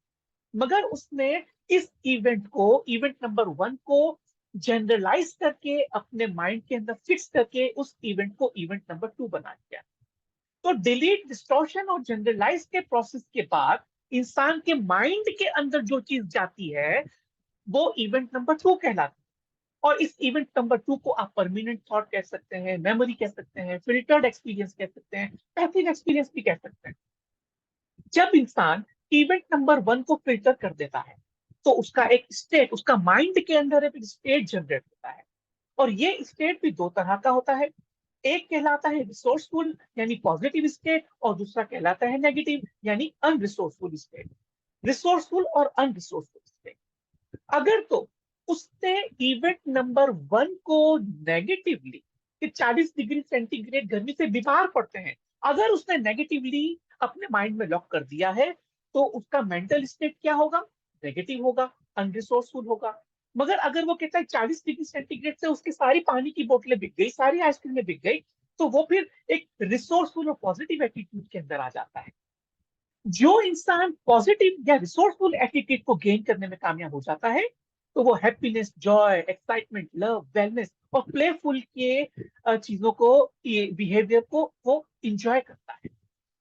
मगर उसने इस इवेंट को, इवेंट नंबर 1 को जनरलाइज करके अपने माइंड के अंदर फिक्स करके उस इवेंट को इवेंट नंबर 2 बना दिया। तो डिलीट, डिस्टॉर्शन और जनरलाइज के प्रोसेस के बाद इंसान के माइंड के अंदर जो चीज जाती है वो इवेंट नंबर 2 कहलाती है। और इस इवेंट नंबर 2 को आप परमानेंट थॉट कह सकते हैं, मेमोरी कह सकते हैं, फिल्टर्ड एक्सपीरियंस कह सकते हैं, पैसिव एक्सपीरियंस भी कह सकते हैं। जब इंसान इवेंट नंबर 1 को फिल्टर कर देता है तो उसका एक स्टेट, उसका माइंड के अंदर एक स्टेट जनरेट होता है। और ये स्टेट भी दो तरह का होता है। एक कहलाता है रिसोर्सफुल यानी पॉजिटिव स्टेट, और दूसरा कहलाता है नेगेटिव यानी अनरिसोर्सफुल स्टेट। रिसोर्सफुल और अनरिसोर्सफुल स्टेट, अगर तो उसने इवेंट नंबर 1 को नेगेटिवली, कि 40 डिग्री सेंटीग्रेड गर्मी से बीमार पड़ते हैं, अगर उसने नेगेटिवली अपने माइंड में लॉक कर दिया है तो उसका मेंटल स्टेट क्या होगा? नेगेटिव होगा, अनरिसोर्सफुल होगा। मगर अगर वो कहता है 40 डिग्री सेंटीग्रेड से उसकी सारी पानी की बोतलें बिक गई, सारी आइसक्रीमें बिक गई, तो वो फिर एक रिसोर्सफुल और पॉजिटिव एटीट्यूड के अंदर आ जाता है। जो इंसान पॉजिटिव या रिसोर्सफुल एटीट्यूड को गेन करने में कामयाब हो जाता है तो वो happiness, Joy, excitement, love, wellness और प्लेफुल के चीजों को, बिहेवियर को वो इंजॉय करता है।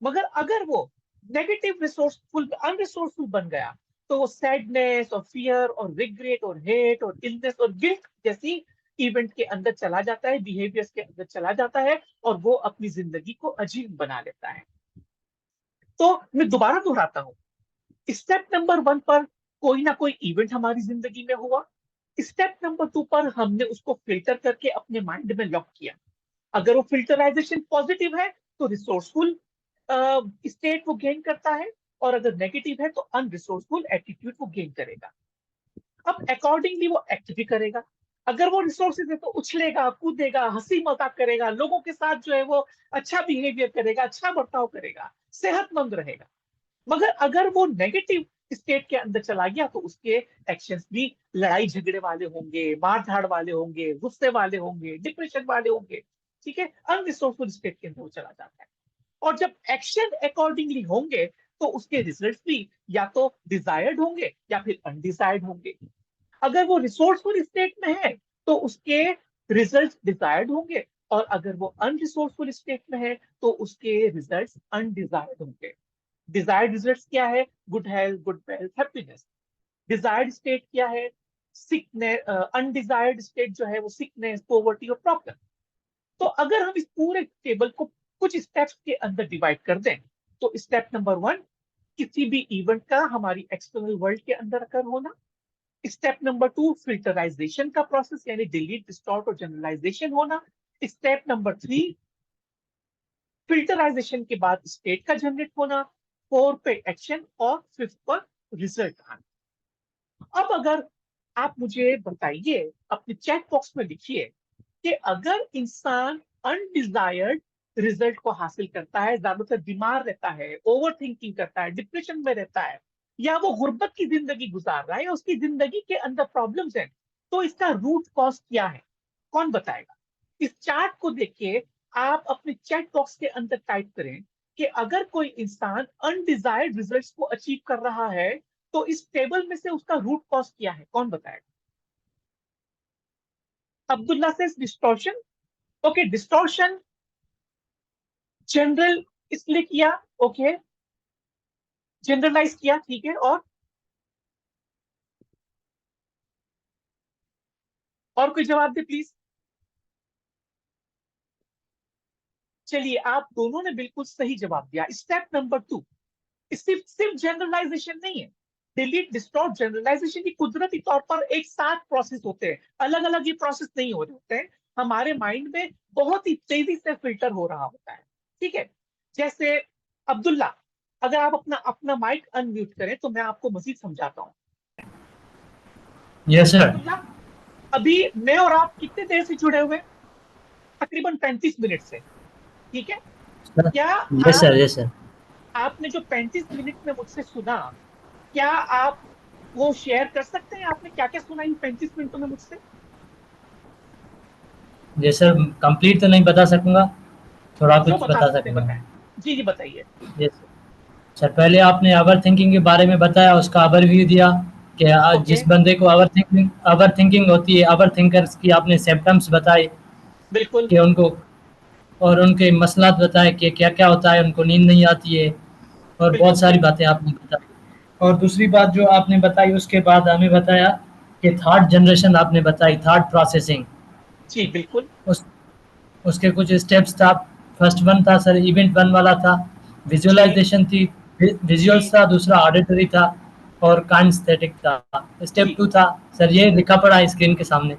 मगर अगर वो नेगेटिव रिसोर्सफुल, अनरिसोर्सफुल बन गया तो वो सैडनेस और फियर और रिग्रेट और हेट और इलनेस और गिल्ट जैसी इवेंट के अंदर चला जाता है, बिहेवियर्स के अंदर चला जाता है, और वो अपनी जिंदगी को अजीब बना लेता है। तो मैं दोबारा दोहराता हूँ, स्टेप नंबर 1 पर कोई ना कोई इवेंट हमारी जिंदगी में हुआ। स्टेप नंबर 2 पर हमने उसको फिल्टर करके अपने माइंड में लॉक किया। अगर वो फिल्टराइजेशन पॉजिटिव है तो रिसोर्सफुल स्टेट वो गेन करता है, और अगर नेगेटिव है तो अनरिसोर्सफुल एटीट्यूड वो गेन करेगा। अब अकॉर्डिंगली वो एक्ट भी करेगा। अगर वो रिसोर्सेज है तो उछलेगा, कूदेगा, हंसी मजाक करेगा, लोगों के साथ जो है वो अच्छा बिहेवियर करेगा, अच्छा बर्ताव करेगा, सेहतमंद रहेगा। मगर अगर वो नेगेटिव स्टेट के अंदर चला गया तो उसके एक्शंस भी लड़ाई झगड़े वाले होंगे, मार धाड़ वाले होंगे, गुस्से वाले होंगे, डिप्रेशन वाले होंगे। ठीक है, अनरिसोर्सफुल स्टेट के अंदर वो चला जाता है। और जब एक्शन अकॉर्डिंगली होंगे तो उसके रिजल्ट भी या तो डिजायर्ड होंगे या फिर अनडिजायर्ड होंगे। अगर वो रिसोर्सफुल स्टेट में है तो उसके रिजल्ट डिजायर्ड होंगे, और अगर वो अनरिसोर्सफुल स्टेट में है तो उसके रिजल्ट अनडिजायर्ड होंगे। डिजायर्ड रिजल्ट क्या है? Good health, good wealth, happiness. Desired state क्या है? सिकनेस। अनडिजायर्ड स्टेट जो है वो सिकनेस, पॉवर्टी और प्रॉब्लम। तो अगर हम इस पूरे टेबल को कुछ स्टेप्स के अंदर डिवाइड कर दें तो स्टेप नंबर 1, किसी भी इवेंट का हमारी एक्सटर्नल वर्ल्ड के अंदर अकर होना। स्टेप नंबर 2, फिल्टराइजेशन का प्रोसेस, यानी डिलीट, डिस्टॉर्ट और जनरलाइजेशन होना। स्टेप नंबर 3, फिल्टराइजेशन के बाद स्टेट का जनरेट होना। 4 पे एक्शन, और 5th पर रिजल्ट आना। अब अगर आप मुझे बताइए, अपने चैट बॉक्स में लिखिए कि अगर इंसान अनडिजायर्ड रिजल्ट को हासिल करता है, ज्यादातर बीमार रहता है, ओवर थिंकिंग करता है, डिप्रेशन में रहता है, या वो गुर्बत की जिंदगी गुजार रहा है, या उसकी जिंदगी के अंदर प्रॉब्लम्स हैं, तो इसका रूट कॉज क्या है? कौन बताएगा? इस चार्ट को देख के आप अपने चैट बॉक्स के अंदर टाइप करें कि अगर कोई इंसान अनडिजायर्ड रिजल्ट्स को अचीव कर रहा है तो इस टेबल में से उसका रूट कॉज क्या है? कौन बताएगा? अब्दुल्ला से डिस्टॉर्शन। ओके, डिस्टॉर्शन जनरल इसलिए किया। ओके, जनरलाइज किया, ठीक है। और कोई जवाब दे प्लीज। चलिए, आप दोनों ने बिल्कुल सही जवाब दिया। स्टेप नंबर 2, सिर्फ सिर्फ जनरलाइजेशन नहीं है। डिलीट, डिस्टॉर्ट, जनरलाइजेशन की कुदरती तौर पर एक साथ प्रोसेस होते हैं, अलग अलग ये प्रोसेस नहीं हो रहे होते हैं। हमारे माइंड में बहुत ही तेजी से फिल्टर हो रहा होता है। ठीक है, जैसे अब्दुल्ला, अगर आप अपना अपना माइक अनम्यूट करें तो मैं आपको मजीद समझाता हूँ। Yes sir. अब्दुल्ला, अभी मैं और आप कितने देर से जुड़े हुए हैं? तकरीबन 35 मिनट से। ठीक है, क्या यस आप सर। Yes sir. आपने जो 35 मिनट में मुझसे सुना, क्या आप वो शेयर कर सकते हैं? आपने क्या क्या सुना इन 35 मिनटों में मुझसे? यस सर, कंप्लीट तो नहीं बता सकूंगा, थोड़ा जो कुछ बता बता सकते हैं सकूंगा। बताएं। जी जी, बताइए। यस सर, पहले आपने ओवर थिंकिंग के बारे में बताया, उसका ओवरव्यू दिया कि ओके, जिस बंदे को ओवर थिंकिंग होती है, ओवर थिंकर्स की आपने सिम्टम्स बताए बिल्कुल कि उनको, और उनके मसलात बताए कि क्या क्या होता है, उनको नींद नहीं आती है, और बिल्कुल बहुत सारी सही। बातें आपने बताई। और दूसरी बात जो आपने बताई, उसके बाद हमें बताया कि थॉट जनरेशन आपने बताई, थॉट प्रोसेसिंग। जी बिल्कुल। उस उसके कुछ स्टेप्स था। फर्स्ट वन था सर, इवेंट वन वाला था, जी विजुअलाइजेशन थी, जी विजुअल्स था, दूसरा ऑडिटरी था, और काइनेस्थेटिक था। स्टेप जी टू था सर, ये लिखा पड़ा है स्क्रीन के सामने।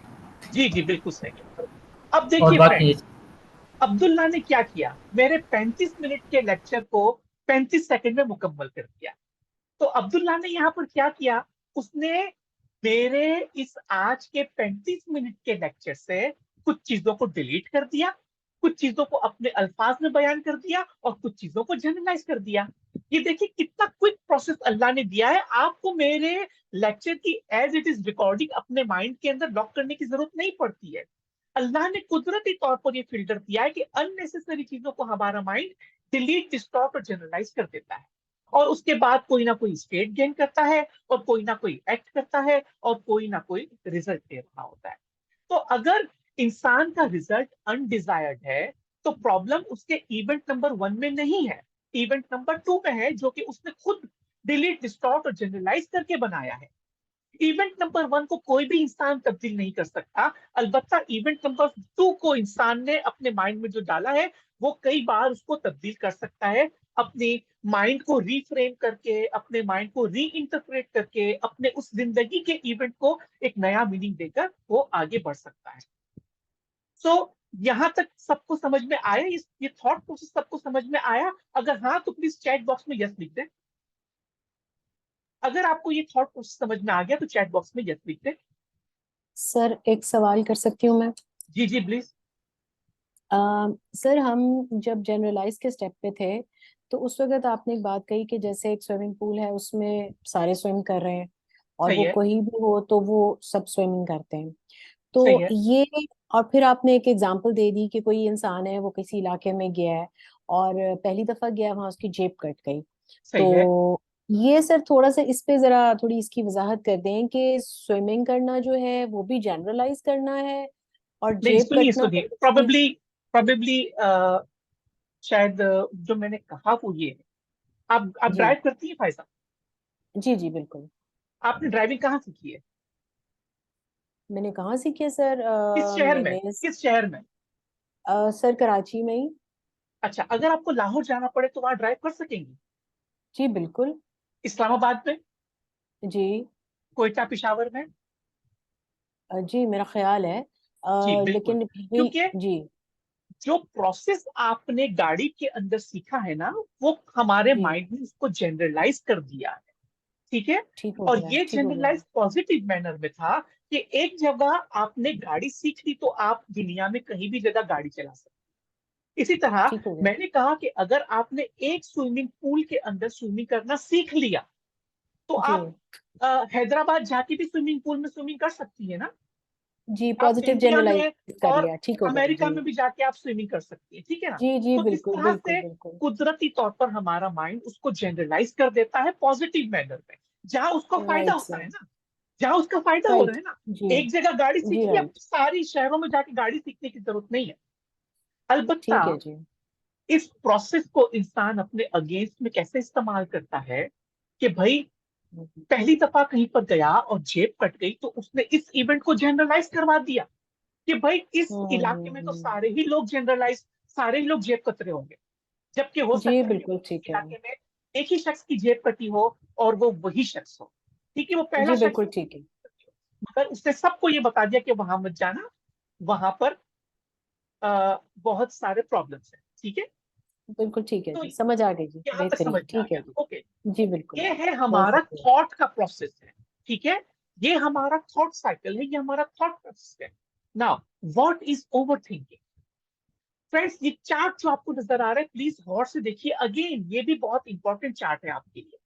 जी जी, बिल्कुल सही। अब और देखिए बाकी फ्रेंड्स, अब्दुल्ला ने क्या किया, मेरे 35 मिनट के लेक्चर को 35 सेकंड में मुकम्मल कर दिया। तो अब्दुल्ला ने यहाँ पर क्या किया, उसने मेरे इस आज के 35 मिनट के लेक्चर से कुछ चीजों को डिलीट कर दिया, कुछ चीजों को अपने अल्फाज में बयान कर दिया, और कुछ चीजों को जनरलाइज कर दिया। ये देखिए कितना क्विक प्रोसेस अल्लाह ने दिया है आपको। मेरे लेक्चर की एज इट इज रिकॉर्डिंग अपने माइंड के अंदर लॉक करने की जरूरत नहीं पड़ती है। अल्लाह ने कुदरती तौर पर ये फिल्टर दिया है कि अननेसेसरी चीजों को हमारा माइंड डिलीट, डिस्टॉर्ट और जनरलाइज कर देता है। और उसके बाद कोई ना कोई स्टेट गेन करता है, और कोई ना कोई एक्ट करता है, और कोई ना कोई रिजल्ट दे रहा होता है। तो अगर इंसान का रिजल्ट अनडिजायर्ड है तो प्रॉब्लम उसके इवेंट नंबर 1 में नहीं है, इवेंट नंबर 2 में है, जो कि उसने खुद डिलीट, डिस्टॉर्ट और जनरलाइज करके बनाया है। इवेंट नंबर 1 को कोई भी इंसान तब्दील नहीं कर सकता। अलबत्ता इवेंट नंबर 2 को इंसान ने अपने माइंड में जो डाला है वो कई बार उसको तब्दील कर सकता है, अपने माइंड को रीफ्रेम करके, अपने माइंड को री इंटरप्रेट करके, अपने उस जिंदगी के इवेंट को एक नया मीनिंग देकर वो आगे बढ़ सकता है। सो यहां तक सबको समझ में आया? ये थॉट प्रोसेस सबको समझ में आया? अगर हाँ तो प्लीज चैट बॉक्स में यस लिख दें। अगर आपको ये थॉट प्रोसेस समझ में आ गया तो चैट बॉक्स में यस लिख दें। सर एक सवाल कर सकती हूँ मैं? जी जी प्लीज। सर हम जब जनरलाइज के स्टेप पे थे तो उस वक्त आपने एक बात कही कि जैसे एक स्विमिंग पूल है, उसमें सारे स्विम कर रहे हैं और सही वो है। कोई भी हो तो वो सब स्विमिंग करते हैं। सही तो है। ये, और फिर आपने एक एग्जांपल दे दी कि कोई इंसान है, वो किसी इलाके में गया है और पहली दफा गया, वहां उसकी जेब कट गई। सही है। तो ये सर थोड़ा सा इस पे जरा थोड़ी इसकी वजाहत कर दें कि स्विमिंग करना जो है वो भी जनरलाइज करना है और नहीं, जेब सुनिए कटना सुनिए, तो किसी। प्रोबेबली प्रोबेबली शायद जो मैंने कहा वो ये है। आप जी ड्राइव करती हैं फायजा? जी जी बिल्कुल। आपने ड्राइविंग कहाँ सीखी है? मैंने कहाँ सीखी है सर? किस शहर में, मैंने किस शहर में? सर कराची में ही। अच्छा, अगर आपको लाहौर जाना पड़े तो वहां ड्राइव कर सकेंगी? जी बिल्कुल। इस्लामाबाद में, जी कोयटा, पिशावर में? जी मेरा ख्याल है, जी बिल्कुल। लेकिन भी। क्योंकि जी जो प्रोसेस आपने गाड़ी के अंदर सीखा है ना, वो हमारे जी माइंड में उसको जनरलाइज कर दिया है। ठीक है। ठीक हो और गया, ये ठीक हो गया। जनरलाइज पॉजिटिव मैनर में था कि एक जगह आपने गाड़ी सीख ली तो आप दुनिया में कहीं भी जगह गाड़ी चला सकते। इसी तरह ठीक हो गया। मैंने कहा कि अगर आपने एक स्विमिंग पूल के अंदर स्विमिंग करना सीख लिया तो जी आप हैदराबाद जाके भी स्विमिंग पूल में स्विमिंग कर सकती है ना। जी आप पॉजिटिव इंडिया जनरलाइज में कर और लिया, ठीक हो गया। अमेरिका जी में भी जाके आप स्विमिंग कर सकती है, ठीक है ना। जी जी तो इस बिल्कुल तरह बिल्कुल से बिल्कुल। कुदरती तौर पर हमारा माइंड उसको जनरलाइज कर देता है पॉजिटिव मैनर में, जहां उसको फायदा राइट होता सर। है ना, जहां उसका फायदा हो रहा राइट। है ना। जी एक जगह गाड़ी जी सीख ली, अब राइट। सारी शहरों में जाके गाड़ी सीखने की जरूरत नहीं है। अलबत्ता ठीक है जी। इस प्रोसेस को इंसान अपने अगेंस्ट में कैसे इस्तेमाल करता है कि भाई पहली दफा कहीं पर गया और जेब कट गई तो उसने इस इवेंट को जनरलाइज करवा दिया कि भाई इस इलाके में तो हम्म। सारे ही लोग जनरलाइज, सारे ही लोग जेब कतरे होंगे। जबकि हो जी सकता है कि बिल्कुल उस ठीक है। इलाके में एक ही शख्स की जेब कटी हो और वो वही शख्स हो। ठीक है, वो पहला जी शख्स बिल्कुल हो, ठीक है। मगर उसने सबको ये बता दिया कि वहां मत जाना, वहां पर बहुत सारे प्रॉब्लम्स हैं। ठीक है। बिल्कुल ठीक है तो जी, समझ आ गई जी, यहाँ तक समझ बेहतरीन, में आ ठीक है गया। जी। ओके। जी बिल्कुल। ये है बहुत हमारा शुक्रिया। थॉट का प्रोसेस है। ठीक है। ये हमारा थॉट साइकिल है, ये हमारा थॉट प्रोसेस है। Now what is over thinking? Friends, ये चार्ट जो आपको नजर आ रहा है, प्लीज गौर से देखिए। अगेन ये भी बहुत इंपॉर्टेंट चार्ट है आपके लिए।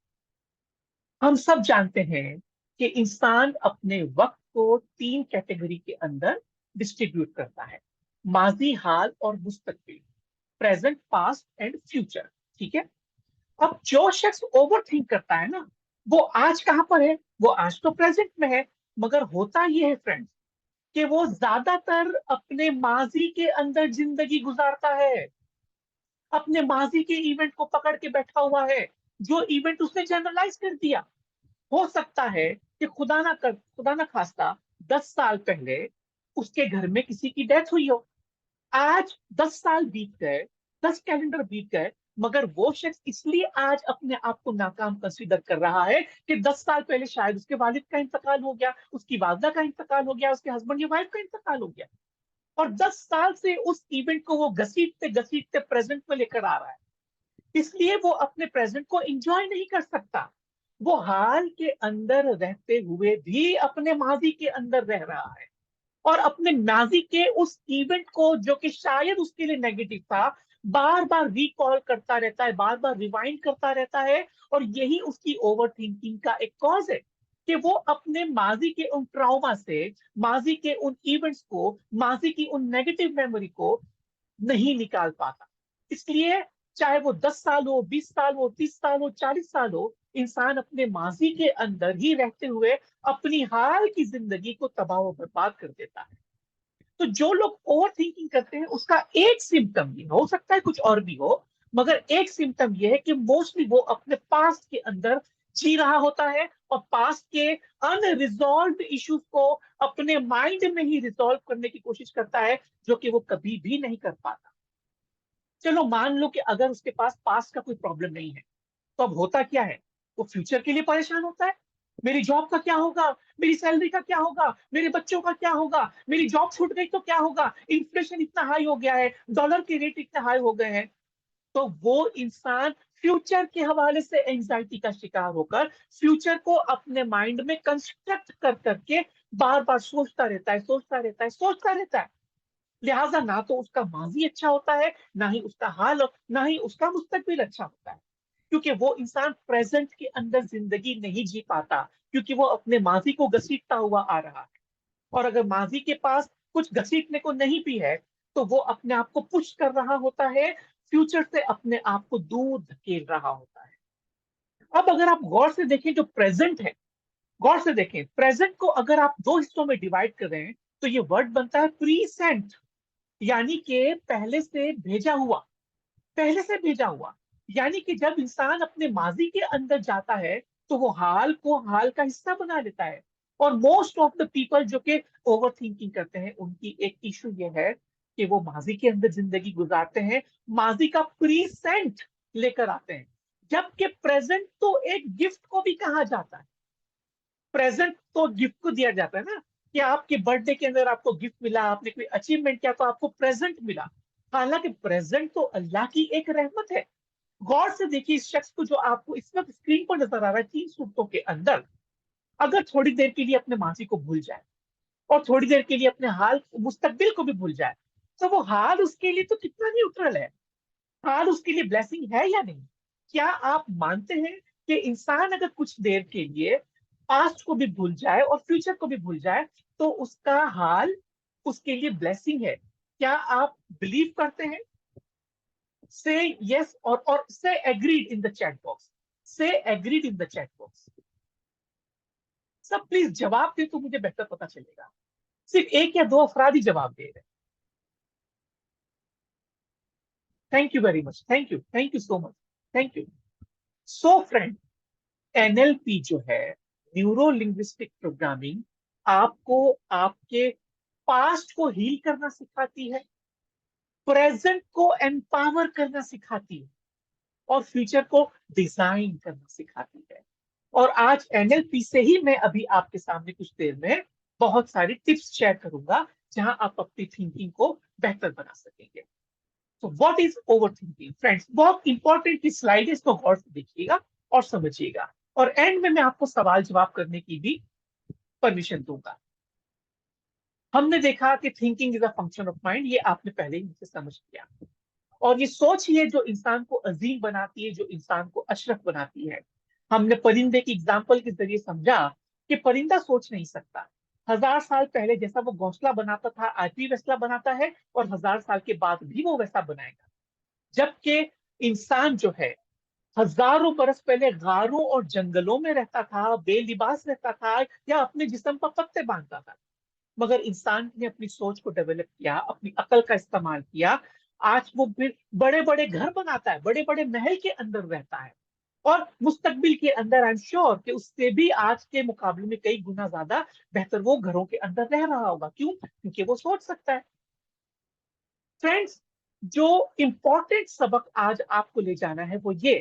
हम सब जानते हैं कि इंसान अपने वक्त को तीन कैटेगरी के अंदर डिस्ट्रीब्यूट करता है: माजी, हाल और मुस्तकबिल, प्रेजेंट, पास्ट एंड फ्यूचर। ठीक है। अब जो शख्स ओवर थिंक करता है ना, वो आज कहां पर है? वो आज तो प्रेजेंट में है, मगर होता ये है फ्रेंड्स कि वो ज्यादातर अपने माजी के अंदर जिंदगी गुजारता है, अपने माजी के इवेंट को पकड़ के बैठा हुआ है, जो इवेंट उसने जनरलाइज कर दिया। हो सकता है कि खुदा ना खास्ता 10 साल पहले उसके घर में किसी की डेथ हुई हो। आज 10 साल बीत गए, 10 कैलेंडर बीत गए, मगर वो शख्स इसलिए आज अपने आप को नाकाम कंसीडर कर रहा है कि 10 साल पहले शायद उसके वालिद का इंतकाल हो गया, उसकी वालदा का इंतकाल हो गया, उसके हस्बैंड या वाइफ का इंतकाल हो गया। और 10 साल से उस इवेंट को वो घसीटते घसीटते प्रेजेंट में लेकर आ रहा है। इसलिए वो अपने प्रेजेंट को एंजॉय नहीं कर सकता। वो हाल के अंदर रहते हुए भी अपने माजी के अंदर रह रहा है और अपने माजी के उस इवेंट को, जो कि शायद उसके लिए नेगेटिव था, बार बार रिकॉल करता रहता है, बार बार रिवाइंड करता रहता है। और यही उसकी ओवर थिंकिंग का एक कॉज है कि वो अपने माजी के उन ट्राउमा से, माजी के उन इवेंट्स को, माजी की उन नेगेटिव मेमोरी को नहीं निकाल पाता। इसलिए चाहे वो 10 साल हो, 20 साल हो, 30 साल हो, 40 साल हो, इंसान अपने माजी के अंदर ही रहते हुए अपनी हाल की जिंदगी को तबाह और बर्बाद कर देता है। तो जो लोग ओवर थिंकिंग करते हैं उसका एक सिम्टम ये हो सकता है, कुछ और भी हो, मगर एक सिम्टम ये है कि मोस्टली वो अपने पास्ट के अंदर जी रहा होता है और पास्ट के अनरिजॉल्व इश्यूज को अपने माइंड में ही रिजॉल्व करने की कोशिश करता है, जो कि वो कभी भी नहीं कर पाता। चलो मान लो कि अगर उसके पास पास्ट का कोई प्रॉब्लम नहीं है, तो अब होता क्या है? वो फ्यूचर के लिए परेशान होता है। मेरी जॉब का क्या होगा, मेरी सैलरी का क्या होगा, मेरे बच्चों का क्या होगा, मेरी जॉब छूट गई तो क्या होगा, इन्फ्लेशन इतना हाई हो गया है, डॉलर के रेट इतने हाई हो गए हैं। तो वो इंसान फ्यूचर के हवाले से एंजाइटी का शिकार होकर फ्यूचर को अपने माइंड में कंस्ट्रक्ट कर करके बार बार सोचता रहता है, सोचता रहता है, सोचता रहता है। लिहाजा ना तो उसका माजी अच्छा होता है, ना ही उसका हाल, ना ही उसका मुस्तकबिल अच्छा होता है, क्योंकि वो इंसान प्रेजेंट के अंदर जिंदगी नहीं जी पाता, क्योंकि वो अपने माजी को घसीटता हुआ आ रहा है। और अगर माजी के पास कुछ घसीटने को नहीं भी है, तो वो अपने आप को पुश कर रहा होता है, फ्यूचर से अपने आप को दूर धकेल रहा होता है। अब अगर आप गौर से देखें जो प्रेजेंट है, गौर से देखें प्रेजेंट को अगर आप दो हिस्सों में डिवाइड कर रहे हैं, तो ये वर्ड बनता है प्रीसेंट, यानी कि पहले से भेजा हुआ, पहले से भेजा हुआ। यानी कि जब इंसान अपने माजी के अंदर जाता है, तो वो हाल को हाल का हिस्सा बना लेता है। और मोस्ट ऑफ द पीपल जो कि ओवर थिंकिंग करते हैं, उनकी एक इशू ये है कि वो माजी के अंदर जिंदगी गुजारते हैं, माजी का प्रीसेंट लेकर आते हैं, जबकि प्रेजेंट तो एक गिफ्ट को भी कहा जाता है। प्रेजेंट तो गिफ्ट को दिया जाता है ना, कि आपके बर्थडे के अंदर आपको गिफ्ट मिला, आपने कोई अचीवमेंट किया तो आपको प्रेजेंट मिला। हालांकि प्रेजेंट तो अल्लाह की एक रहमत है। गौर से देखिए इस शख्स को जो आपको इस वक्त स्क्रीन पर नजर आ रहा है 3 सूरतों के अंदर, अगर थोड़ी देर के लिए अपने माजी को भूल जाए और थोड़ी देर के लिए अपने हाल मुस्तकबिल को भी भूल जाए, तो वो हाल उसके लिए तो कितना न्यूट्रल है, हाल उसके लिए ब्लेसिंग है या नहीं? क्या आप मानते हैं कि इंसान अगर कुछ देर के लिए पास्ट को भी भूल जाए और फ्यूचर को भी भूल जाए, तो उसका हाल उसके लिए ब्लेसिंग है? क्या आप बिलीव करते हैं? से यस और say agreed in the chat box, say agreed in the chat box. सब प्लीज जवाब दे तो मुझे बेहतर पता चलेगा। सिर्फ एक या दो अफराद ही जवाब दे रहे हैं। Thank you very much, thank you so much, thank you. So friend, NLP जो है, न्यूरो लिंग्विस्टिक प्रोग्रामिंग, आपको आपके पास्ट को हील करना सिखाती है, प्रेजेंट को एम्पावर करना सिखाती है, और फ्यूचर को डिजाइन करना सिखाती है। और आज एनएलपी से ही मैं अभी आपके सामने कुछ देर में बहुत सारी टिप्स शेयर करूंगा, जहां आप अपनी थिंकिंग को बेहतर बना सकेंगे। तो what is over thinking friends? बहुत इंपॉर्टेंट स्लाइड है, इसको गौर से देखिएगा और समझिएगा, और एंड में मैं आपको सवाल जवाब करने की भी परमिशन दूंगा। हमने देखा कि thinking is a function of mind, ये आपने पहले ही मुझसे समझ लिया। और ये सोच ही है जो इंसान को अजीम बनाती है, जो इंसान को अशरफ बनाती है। हमने परिंदे की एग्जाम्पल के जरिए समझा कि परिंदा सोच नहीं सकता। 1000 साल पहले जैसा वो घोंसला बनाता था, आज भी वैसा बनाता है, और 1000 साल के बाद भी वो वैसा बनाएगा। जबकि इंसान जो है, हजारों बरस पहले गारों और जंगलों में रहता था, बेलिबास रहता था, या अपने जिस्म पर पत्ते बांधता था। मगर इंसान ने अपनी सोच को डेवलप किया, अपनी अकल का इस्तेमाल किया। आज वो फिर बड़े बड़े घर बनाता है, बड़े बड़े महल के अंदर रहता है, और मुस्तकबिल के अंदर आई एम श्योर कि उससे भी आज के मुकाबले में कई गुना ज्यादा बेहतर वो घरों के अंदर रह रहा होगा। क्यों? क्योंकि वो सोच सकता है। फ्रेंड्स, जो इंपॉर्टेंट सबक आज आपको ले जाना है वो ये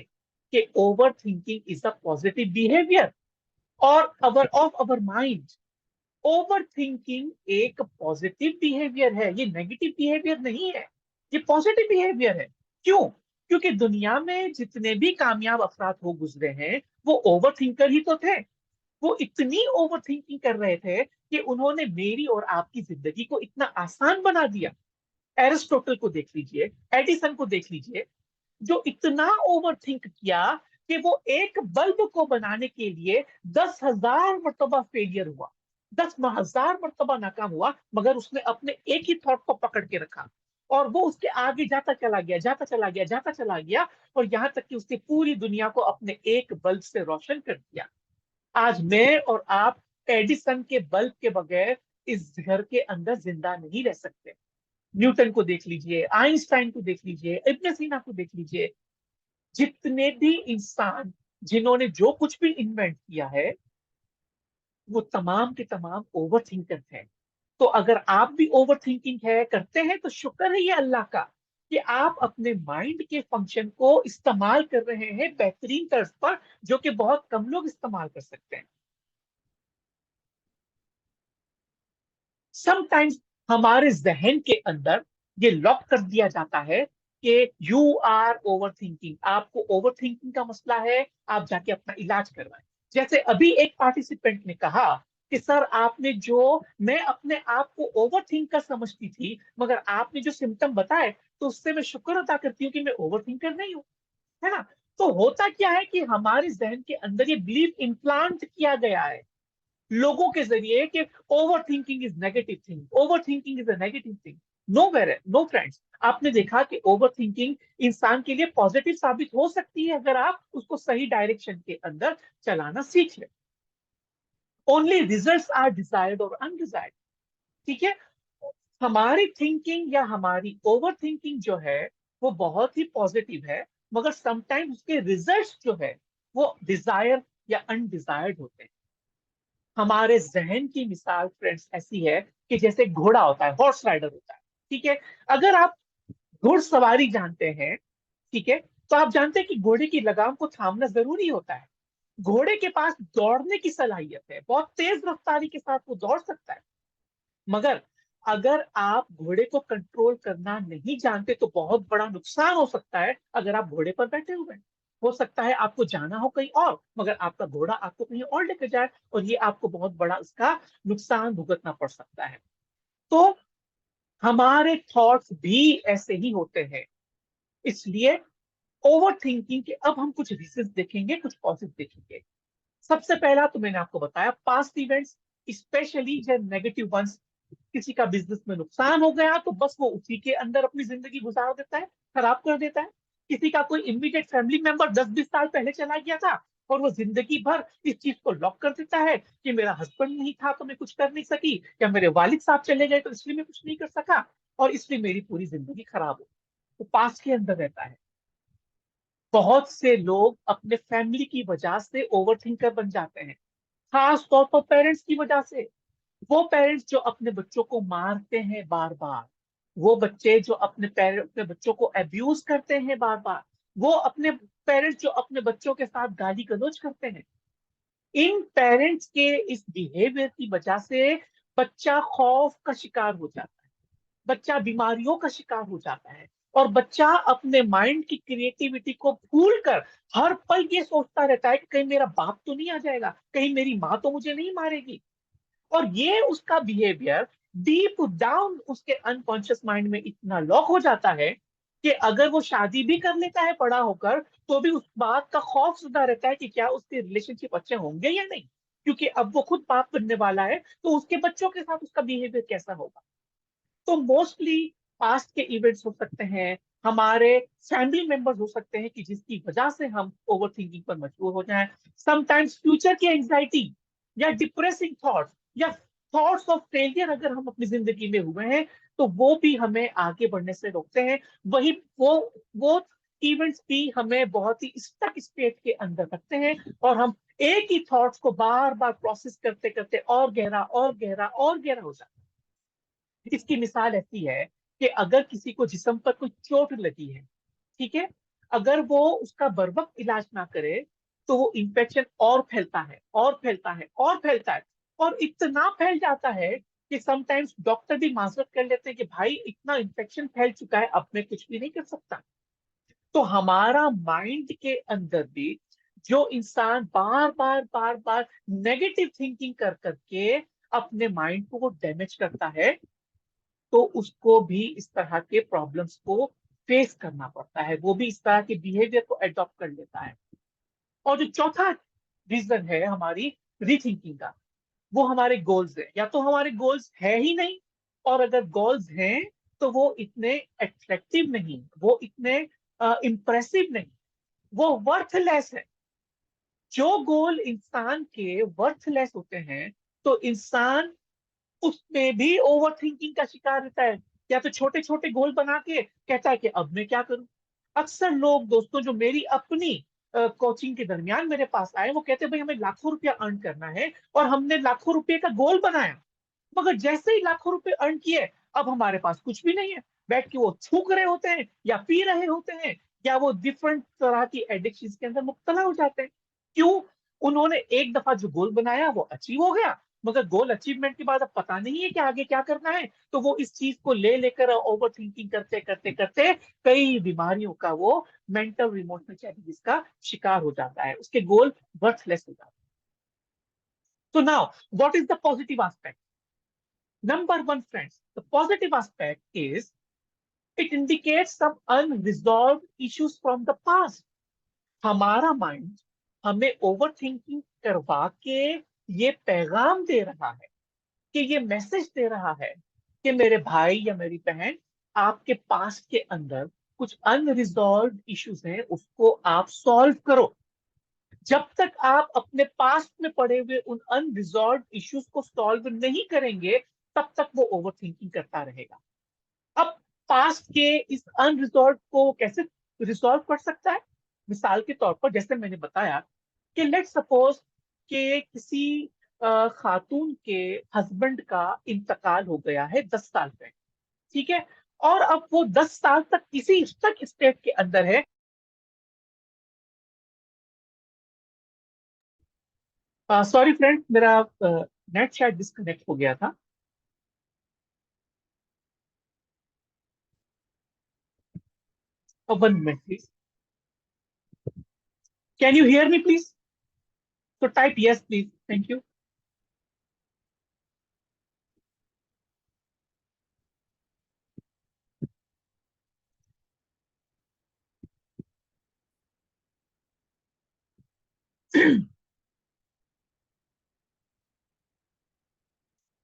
कि over thinking is a positive behaviour और our of our mind. Over thinking एक पॉजिटिव बिहेवियर है, ये नेगेटिव बिहेवियर नहीं है, ये पॉजिटिव बिहेवियर है। क्यों? क्योंकि दुनिया में जितने भी कामयाब अफराद हो गुजरे हैं, वो ओवर थिंकर ही तो थे। वो इतनी ओवर थिंकिंग कर रहे थे कि उन्होंने मेरी और आपकी जिंदगी को इतना आसान बना दिया। एरिस्टोटल को देख लीजिए, एडिसन को देख लीजिए, जो इतना ओवर थिंक किया कि वो एक बल्ब को बनाने के लिए 10,000 मरतबा फेलियर हुआ, 10,000 मरतबा नाकाम हुआ, मगर उसने अपने एक ही थॉट को पकड़ के रखा, और वो उसके आगे जाता चला गया, जाता चला गया, जाता चला गया, और यहां तक कि उसने पूरी दुनिया को अपने एक बल्ब से रोशन कर दिया। आज मैं और आप एडिसन के बल्ब के बगैर इस घर के अंदर जिंदा नहीं रह सकते। न्यूटन को देख लीजिए, आइंस्टाइन को देख लीजिए, इब्न सीना को देख लीजिए, जितने भी इंसान जिन्होंने जो कुछ भी इन्वेंट किया है, वो तमाम के तमाम ओवर थिंकर थे। तो अगर आप भी ओवर थिंकिंग है करते हैं, तो शुक्र है ये अल्लाह का कि आप अपने माइंड के फंक्शन को इस्तेमाल कर रहे हैं बेहतरीन तर्ज पर, जो कि बहुत कम लोग इस्तेमाल कर सकते हैं। समटाइम्स हमारे जहन के अंदर ये लॉक कर दिया जाता है कि यू आर ओवर थिंकिंग, आपको ओवर थिंकिंग का मसला है, आप जाके अपना इलाज करवाएं। जैसे अभी एक पार्टिसिपेंट ने कहा कि सर आपने जो, मैं अपने आप को ओवर थिंकर समझती थी, मगर आपने जो सिम्टम बताए तो उससे मैं शुक्र अदा करती हूँ कि मैं ओवर थिंकर नहीं हूँ, है ना। तो होता क्या है कि हमारे जहन के अंदर ये बिलीफ इम्प्लांट किया गया है लोगों के जरिए कि over thinking is negative thing, over thinking is a negative thing. No where no friends, आपने देखा कि ओवर थिंकिंग इंसान के लिए पॉजिटिव साबित हो सकती है अगर आप उसको सही डायरेक्शन के अंदर चलाना सीख ले। ओनली रिजल्ट्स आर डिजायर्ड और अनडिजायर्ड, ठीक है। हमारी थिंकिंग या हमारी ओवर थिंकिंग जो है वो बहुत ही पॉजिटिव है, मगर समटाइम्स उसके रिजल्ट्स जो है वो डिजायर या अनडिजायर्ड होते हैं। हमारे जहन की मिसाल फ्रेंड्स ऐसी है कि जैसे घोड़ा होता है, हॉर्स राइडर होता है, ठीक है। अगर आप घुड़सवारी जानते हैं, ठीक है, तो आप जानते हैं कि घोड़े की लगाम को थामना जरूरी होता है। घोड़े के पास दौड़ने की सलाहियत है, बहुत तेज रफ्तारी के साथ वो दौड़ सकता है, मगर अगर आप घोड़े को कंट्रोल करना नहीं जानते तो बहुत बड़ा नुकसान हो सकता है। अगर आप घोड़े पर बैठे हुए हैं, हो सकता है आपको जाना हो कहीं और, मगर आपका घोड़ा आपको कहीं और लेकर जाए और ये आपको बहुत बड़ा उसका नुकसान भुगतना पड़ सकता है। तो हमारे थॉट्स भी ऐसे ही होते हैं। इसलिए ओवर थिंकिंग के अब हम कुछ रीजंस देखेंगे, कुछ कॉजेस देखेंगे। सबसे पहला तो मैंने आपको बताया पास्ट इवेंट्स, स्पेशली जब नेगेटिव वंस। किसी का बिजनेस में नुकसान हो गया तो बस वो उसी के अंदर अपनी जिंदगी गुजार देता है, खराब कर देता है। किसी का कोई इमीडिएट फैमिली मेंबर 10-20 साल पहले चला गया था और वो जिंदगी भर इस चीज को लॉक कर देता है कि मेरा हस्बैंड नहीं था तो मैं कुछ कर नहीं सकी, या मेरे वालिद साहब चले गए तो इसलिए मैं कुछ नहीं कर सका और इसलिए मेरी पूरी जिंदगी खराब हो। तो पास्ट के अंदर रहता है। बहुत से लोग अपने फैमिली की वजह से ओवर थिंकर बन जाते हैं, खास तौर पर पेरेंट्स की वजह से। वो पेरेंट्स जो अपने बच्चों को मारते हैं बार बार, वो बच्चे जो अपने बच्चों को अब्यूज करते हैं बार बार, वो अपने पेरेंट्स जो अपने बच्चों के साथ गाली गलौज करते हैं, इन पेरेंट्स के इस बिहेवियर की वजह से बच्चा खौफ का शिकार हो जाता है, बच्चा बीमारियों का शिकार हो जाता है, और बच्चा अपने माइंड की क्रिएटिविटी को भूलकर हर पल ये सोचता रहता है कि कहीं मेरा बाप तो नहीं आ जाएगा, कहीं मेरी माँ तो मुझे नहीं मारेगी। और ये उसका बिहेवियर डीप डाउन उसके अनकॉन्शियस माइंड में इतना लॉक हो जाता है कि अगर वो शादी भी कर लेता है बड़ा होकर तो भी उस बात का खौफ सदा रहता है कि क्या उसके रिलेशनशिप अच्छे होंगे या नहीं, क्योंकि अब वो खुद बाप बनने वाला है तो उसके बच्चों के साथ उसका बिहेवियर कैसा होगा। तो मोस्टली पास्ट के इवेंट्स हो सकते हैं, हमारे फैमिली मेंबर्स हो सकते हैं कि जिसकी वजह से हम ओवर थिंकिंग पर मजबूर हो जाएं। समटाइम्स फ्यूचर की एंजाइटी या डिप्रेसिंग थॉट्स या थॉट्स ऑफ फेलियर अगर हम अपनी जिंदगी में हुए हैं तो वो भी हमें आगे बढ़ने से रोकते हैं। वही वो इवेंट्स भी हमें बहुत ही स्टक स्टेट के अंदर रखते हैं और हम एक ही थॉट्स को बार बार प्रोसेस करते करते और गहरा और गहरा और गहरा हो जाता है। इसकी मिसाल ऐसी है कि अगर किसी को जिस्म पर कोई चोट लगी है, ठीक है, अगर वो उसका बर वक्त इलाज ना करे तो वो इन्फेक्शन और फैलता है और फैलता है और फैलता है, और इतना फैल जाता है कि समटाइम्स डॉक्टर भी माजरत कर लेते हैं कि भाई इतना इन्फेक्शन फैल चुका है, अब मैं कुछ भी नहीं कर सकता। तो हमारा माइंड के अंदर भी जो इंसान बार बार नेगेटिव थिंकिंग कर करके अपने माइंड को वो डैमेज करता है, तो उसको भी इस तरह के प्रॉब्लम्स को फेस करना पड़ता है, वो भी इस तरह के बिहेवियर को अडॉप्ट कर लेता है। और जो चौथा रीजन है हमारी रीथिंकिंग का, वो हमारे गोल्स है, या तो हमारे गोल्स है ही नहीं, और अगर गोल्स हैं तो वो इतने अट्रैक्टिव नहीं, वो इतने इम्प्रेसिव नहीं, वो वर्थलेस है। जो गोल इंसान के वर्थलेस होते हैं तो इंसान उसमें भी ओवर थिंकिंग का शिकार रहता है, या तो छोटे छोटे गोल बना के कहता है कि अब मैं क्या करूं। अक्सर लोग दोस्तों जो मेरी अपनी कोचिंग के दरमियान मेरे पास आए वो कहते हैं भाई हमें लाखों रुपया अर्न करना है और हमने लाखों रुपए का गोल बनाया, मगर जैसे ही लाखों रुपए अर्न किए अब हमारे पास कुछ भी नहीं है। बैठ के वो थूक रहे होते हैं या पी रहे होते हैं या वो डिफरेंट तरह की एडिक्शन के अंदर मुब्तला हो जाते हैं। क्यों? उन्होंने एक दफा जो गोल बनाया वो अचीव हो गया, मगर गोल अचीवमेंट के बाद अब पता नहीं है कि आगे क्या करना है, तो वो इस चीज को ले लेकर ओवर थिंकिंग करते करते करते कई बीमारियों का, वो मेंटल इमोशनल चैलेंजेस का शिकार हो जाता है, उसके गोल वर्थलेस हो जाते हैं। So now, what is the positive aspect? Number one, friends, the positive aspect is it indicates some unresolved issues from the past. हमारा माइंड हमें ओवर थिंकिंग करवा के ये पैगाम दे रहा है, कि ये मैसेज दे रहा है कि मेरे भाई या मेरी बहन, आपके पास के अंदर कुछ अनरिजॉल्व इश्यूज हैं, उसको आप सॉल्व करो। जब तक आप अपने पास्ट में पड़े हुए उन अनरिजॉल्व इश्यूज को सॉल्व नहीं करेंगे, तब तक वो ओवर थिंकिंग करता रहेगा। अब पास्ट के इस अनरिजॉल्व को कैसे रिजॉल्व कर सकता है? मिसाल के तौर पर, जैसे मैंने बताया कि लेट्स सपोज कि किसी खातून के हस्बैंड का इंतकाल हो गया है 10 साल पहले, ठीक है, और अब वो 10 साल तक इसी स्टक स्टेट के अंदर है। सॉरी फ्रेंड, मेरा नेट शायद डिस्कनेक्ट हो गया था। One minute please, can you hear me please? तो type yes please, thank you.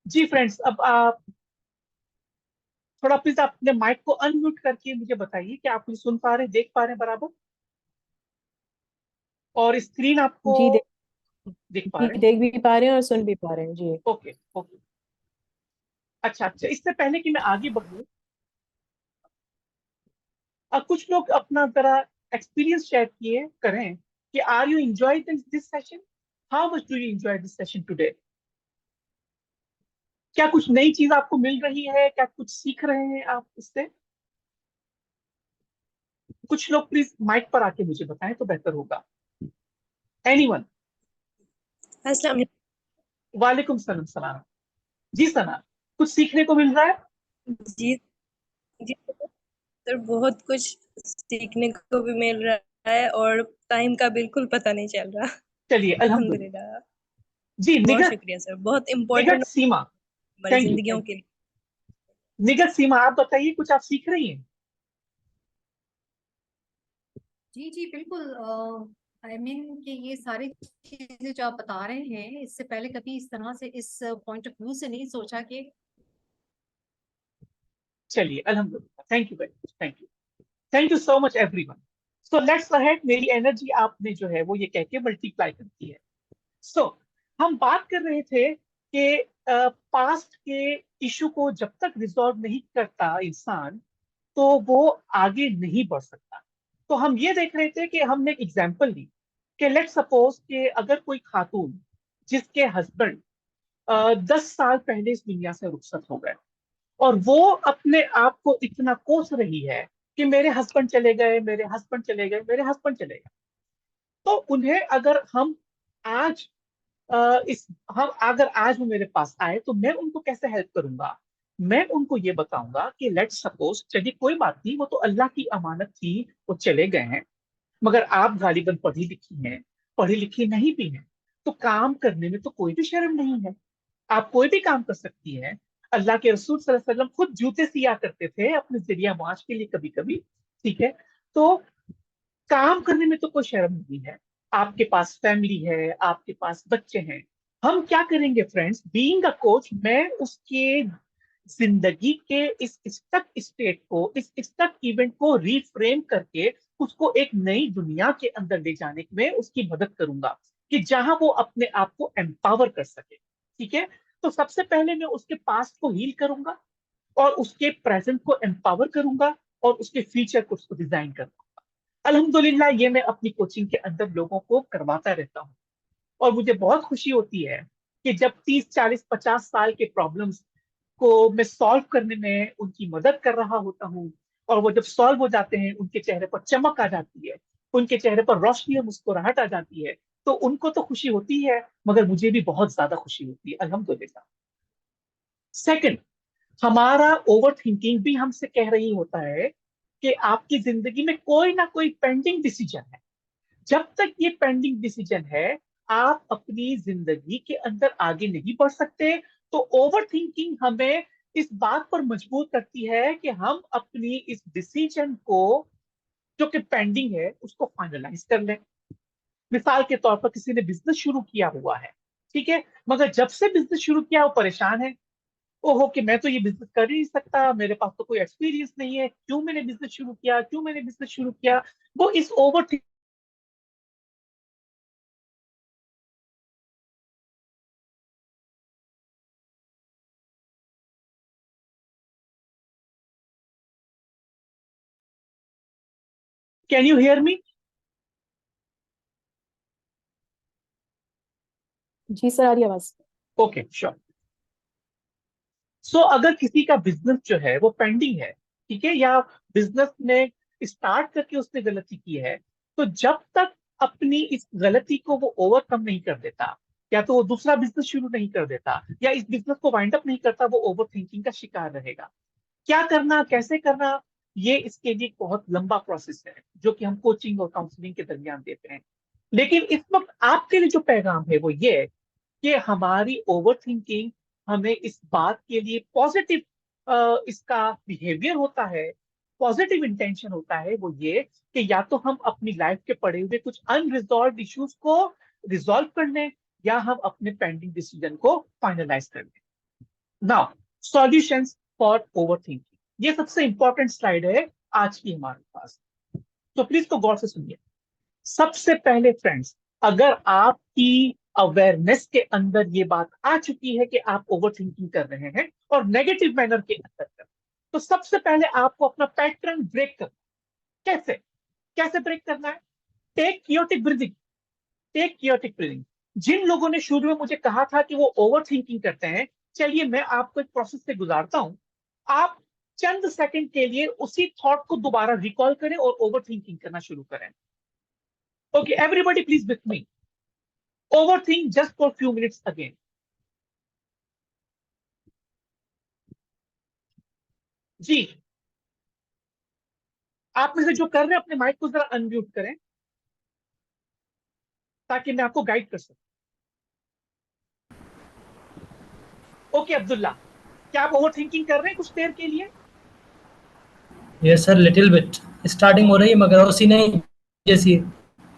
जी फ्रेंड्स, अब आप थोड़ा प्लीज अपने माइक को अनम्यूट करके मुझे बताइए कि आप मुझे सुन पा रहे हैं, देख पा रहे हैं बराबर, और स्क्रीन आपको जी देख पा रहे हैं? देख भी पा रहे हैं और सुन भी पा रहे हैं जी। ओके ओके, अच्छा अच्छा। इससे पहले कि मैं आगे बढ़ूं, कुछ लोग अपना जरा एक्सपीरियंस शेयर किए करें कि are you enjoy this session? How much do you enjoy this session today? क्या कुछ नई चीज आपको मिल रही है? क्या कुछ सीख रहे हैं आप इससे? कुछ लोग प्लीज माइक पर आके मुझे बताएं तो बेहतर होगा। एनीवन? अस्सलाम वालेकुम सलाम। सलाम जी। सना, कुछ सीखने को मिल रहा है? जी जी सर, बहुत कुछ सीखने को भी मिल रहा है और टाइम का बिल्कुल पता नहीं चल रहा। चलिए अल्हम्दुलिल्लाह। अल्हम्दुलिल्लाह, जी बहुत निगत, शुक्रिया सर, बहुत निगत इम्पोर्टेंट सीमा, हमारी थैंक यू जिंदगियों थैंक के यू। लिए। निगत सीमा, आप बताइए, कुछ आप सीख रही हैं? जी जी बिल्कुल। आई मीन कि ये सारी चीजें जो आप बता रहे हैं, इससे पहले कभी इस तरह से, इस पॉइंट ऑफ व्यू से नहीं सोचा कि चलिए अल्हम्दुलिल्लाह, thank you very much, thank you so much everyone. So let's ahead. मेरी एनर्जी आपने जो है वो ये कह के मल्टीप्लाई करती है। सो हम बात कर रहे थे कि पास्ट के इशू को जब तक रिजॉल्व नहीं करता इंसान, तो वो आगे नहीं बढ़ सकता। तो हम ये देख रहे थे कि हमने एक एग्जाम्पल ली कि लेट सपोज कि अगर कोई खातून जिसके हस्बैंड 10 साल पहले इस दुनिया से रुखसत हो गए, और वो अपने आप को इतना कोस रही है कि मेरे हस्बैंड चले गए, मेरे हस्बैंड चले गए, मेरे हस्बैंड चले गए, तो उन्हें अगर हम आज इस हम अगर आज वो मेरे पास आए तो मैं उनको कैसे हेल्प करूंगा? मैं उनको ये बताऊंगा कि लेट्स सपोज, चलिए कोई बात नहीं, वो तो अल्लाह की अमानत थी, वो चले गए हैं, मगर आप गालिबन पढ़ी लिखी हैं, पढ़ी लिखी नहीं भी हैं, तो काम करने में तो कोई भी शर्म नहीं है। आप कोई भी काम कर सकती हैं। अल्लाह के रसूल सल्लल्लाहु अलैहि वसल्लम खुद जूते सिया करते थे अपने जरिया मुआश के लिए कभी कभी, ठीक है? तो काम करने में तो कोई शर्म नहीं है। आपके पास फैमिली है, आपके पास बच्चे हैं। हम क्या करेंगे फ्रेंड्स, बीइंग अ कोच, मैं उसके जिंदगी के इस स्टक स्टेट को, इस स्टक इवेंट को रीफ्रेम करके उसको एक नई दुनिया के अंदर ले जाने में उसकी मदद करूंगा, कि जहां वो अपने आप को एम्पावर कर सके। ठीक है? तो सबसे पहले मैं उसके पास्ट को हील करूंगा, और उसके प्रेजेंट को एम्पावर करूंगा, और उसके फ्यूचर को उसको डिजाइन करूंगा। अल्हम्दुलिल्लाह, ये मैं अपनी कोचिंग के अंदर लोगों को करवाता रहता हूँ, और मुझे बहुत खुशी होती है कि जब 30 40 50 साल के प्रॉब्लम्स को मैं सॉल्व करने में उनकी मदद कर रहा होता हूँ, और वो जब सॉल्व हो जाते हैं, उनके चेहरे पर चमक आ जाती है, उनके चेहरे पर रोशनी और मुस्कुराहट आ जाती है, तो उनको तो खुशी होती है, मगर मुझे भी बहुत ज्यादा खुशी होती है अल्हम्दुलिल्लाह। सेकंड, हमारा ओवर थिंकिंग भी हमसे कह रही होता है कि आपकी जिंदगी में कोई ना कोई पेंडिंग डिसीजन है। जब तक ये पेंडिंग डिसीजन है, आप अपनी जिंदगी के अंदर आगे नहीं बढ़ सकते। तो ओवर थिंकिंग हमें इस बात पर मजबूर करती है कि हम अपनी इस डिसीजन को जो कि पेंडिंग है उसको फाइनलाइज कर लें। मिसाल के तौर पर किसी ने बिजनेस शुरू किया हुआ है, ठीक है, मगर जब से बिजनेस शुरू किया वो परेशान है। ओहो कि मैं तो ये बिजनेस कर ही नहीं सकता, मेरे पास तो कोई एक्सपीरियंस नहीं है, क्यों मैंने बिजनेस शुरू किया, क्यों मैंने बिजनेस शुरू किया। वो इस over, can you hear me? जी सर, आ रही आवाज। Okay, sure. सो अगर किसी का बिजनेस जो है वो पेंडिंग है, ठीक है, या बिजनेस ने स्टार्ट करके उसने गलती की है, तो जब तक अपनी इस गलती को वो ओवरकम नहीं कर देता, या तो वो दूसरा बिजनेस शुरू नहीं कर देता, या इस बिजनेस को वाइंड अप नहीं करता, वो ओवर थिंकिंग का शिकार रहेगा। क्या करना, कैसे करना, ये इसके लिए एक बहुत लंबा प्रोसेस है जो कि हम कोचिंग और काउंसलिंग के दरमियान देते हैं। लेकिन इस वक्त आपके लिए जो पैगाम है वो ये है कि हमारी ओवर थिंकिंग हमें इस बात के लिए पॉजिटिव इसका बिहेवियर होता है, पॉजिटिव इंटेंशन होता है, वो ये कि या तो हम अपनी लाइफ के पड़े हुए कुछ अनरिजॉल्व इश्यूज को रिजॉल्व कर लें, या हम अपने पेंडिंग डिसीजन को फाइनलाइज कर लें। Now, solutions for over thinking, ये सबसे इंपॉर्टेंट स्लाइड है आज की हमारे पास, तो प्लीज तो गौर से सुनिए। सबसे पहले फ्रेंड्स, अगर आपकी अवेयरनेस के अंदर ये बात आ चुकी है कि आप ओवर थिंकिंग कर रहे हैं और नेगेटिव मैनर के अंदर कर, तो सबसे पहले आपको अपना पैटर्न ब्रेक करना। कैसे कैसे ब्रेक करना है? Take chaotic breathing. Take chaotic breathing. जिन लोगों ने शुरू में मुझे कहा था कि वो ओवर थिंकिंग करते हैं, चलिए मैं आपको एक प्रोसेस से गुजारता हूं। आप चंद सेकंड के लिए उसी थॉट को दोबारा रिकॉल करें और ओवर थिंकिंग करना शुरू करें। Okay, everybody please with me. Overthink just for few minutes again. जी, आप में से जो कर रहे हैं अपने माइक को जरा अनम्यूट करें ताकि मैं आपको गाइड कर सकूं। ओके अब्दुल्ला, क्या आप ओवर थिंकिंग कर रहे हैं कुछ देर के लिए? Yes sir, little bit. Starting हो रही है मगर उसी नहीं जैसी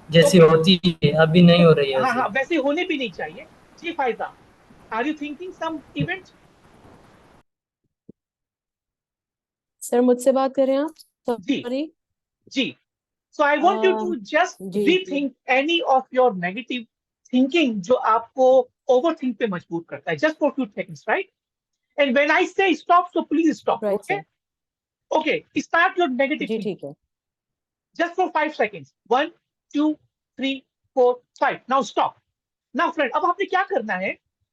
जैसी ओके, होती है, अभी नहीं हो रही है हाँ वैसे। हाँ, वैसे होने भी नहीं चाहिए। जी फायदा, are you thinking some event? Sir मुझसे बात कर रहे हैं आप? जी सॉरी। जी। So I want you to just जी जी। Rethink any of your negative thinking जो आपको ओवर थिंक पे मजबूर करता है, just for few seconds, right? And when I say stop, so please stop. Right okay sir. Okay, start your negative जी thinking ठीक है। just for 5 seconds. 1, 2, 3, 4, 5. Now stop. Now friend, अब आपने क्या करना है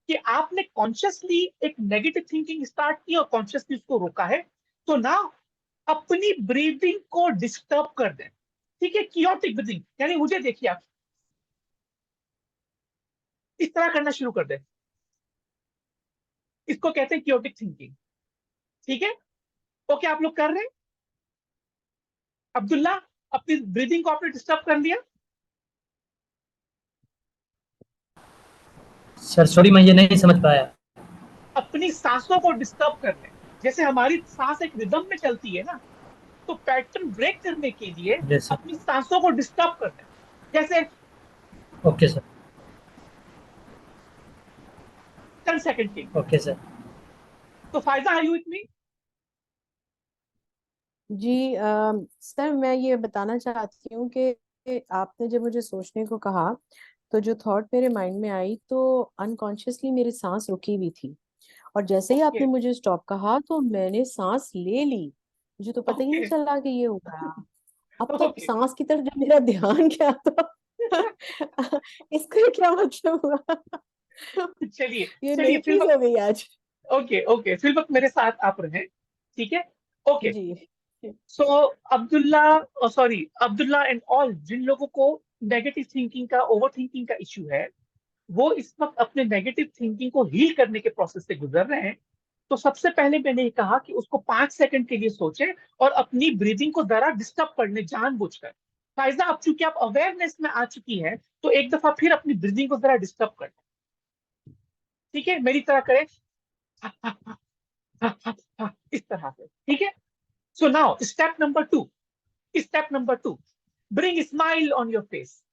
कि आपने कॉन्शियसली एक नेगेटिव थिंकिंग स्टार्ट की और कॉन्शियसली उसको रोका है। तो ना अपनी ब्रीदिंग को डिस्टर्ब कर दें, ठीक है? कियोटिक ब्रीदिंग, यानी मुझे देखिए, आप इस तरह करना शुरू कर दें। इसको कहते हैं कियोटिक थिंकिंग, ठीक है? ओके, आप लोग कर रहे हैं? अब्दुल्ला, अपनी ब्रीदिंग को आपने डिस्टर्ब कर लिया? सर सॉरी, मैं ये नहीं समझ पाया। अपनी सांसों को डिस्टर्ब कर लें। जैसे हमारी सांस एक रिदम में चलती है ना, तो पैटर्न ब्रेक करने के लिए जैसे। अपनी सांसों को डिस्टर्ब कर दें। जैसे ओके सर। 10 सेकंड के लिए। Okay sir. तो फायदा है यू विथ मी? जी सर, मैं ये बताना चाहती हूँ कि आपने जब मुझे सोचने को कहा तो जो थॉट मेरे माइंड में आई तो अनकॉन्शियसली मेरी सांस रुकी हुई थी, और जैसे ही ओके आपने मुझे स्टॉप कहा तो मैंने सांस ले ली। मुझे तो पता ही नहीं ओके चला कि ये हो गया। अब तो ओके। सांस की तरफ जब मेरा ध्यान गया तो इसका क्या मतलब हुआ? चलिए ये चलिए, नई फिर चीज वक्त, हो गई आज। ओके ओके, फिर वक्त मेरे साथ आप रहें, ठीक है? ओके। जी। So Abdullah, sorry, Abdullah and all जिन लोगों को नेगेटिव थिंकिंग का, ओवर थिंकिंग का इश्यू है, वो इस वक्त अपने नेगेटिव थिंकिंग को हील करने के प्रोसेस से गुजर रहे हैं। तो सबसे पहले मैंने ये कहा कि उसको 5 सेकंड के लिए सोचें और अपनी ब्रीदिंग को जरा डिस्टर्ब कर लें जानबूझकर। फायजा, अब चूंकि आप अवेयरनेस में आ चुकी है तो एक दफा फिर अपनी ब्रीदिंग को जरा डिस्टर्ब कर, ठीक है, मेरी तरह करें इस तरह से, ठीक है। So now step number two, bring smile on your face,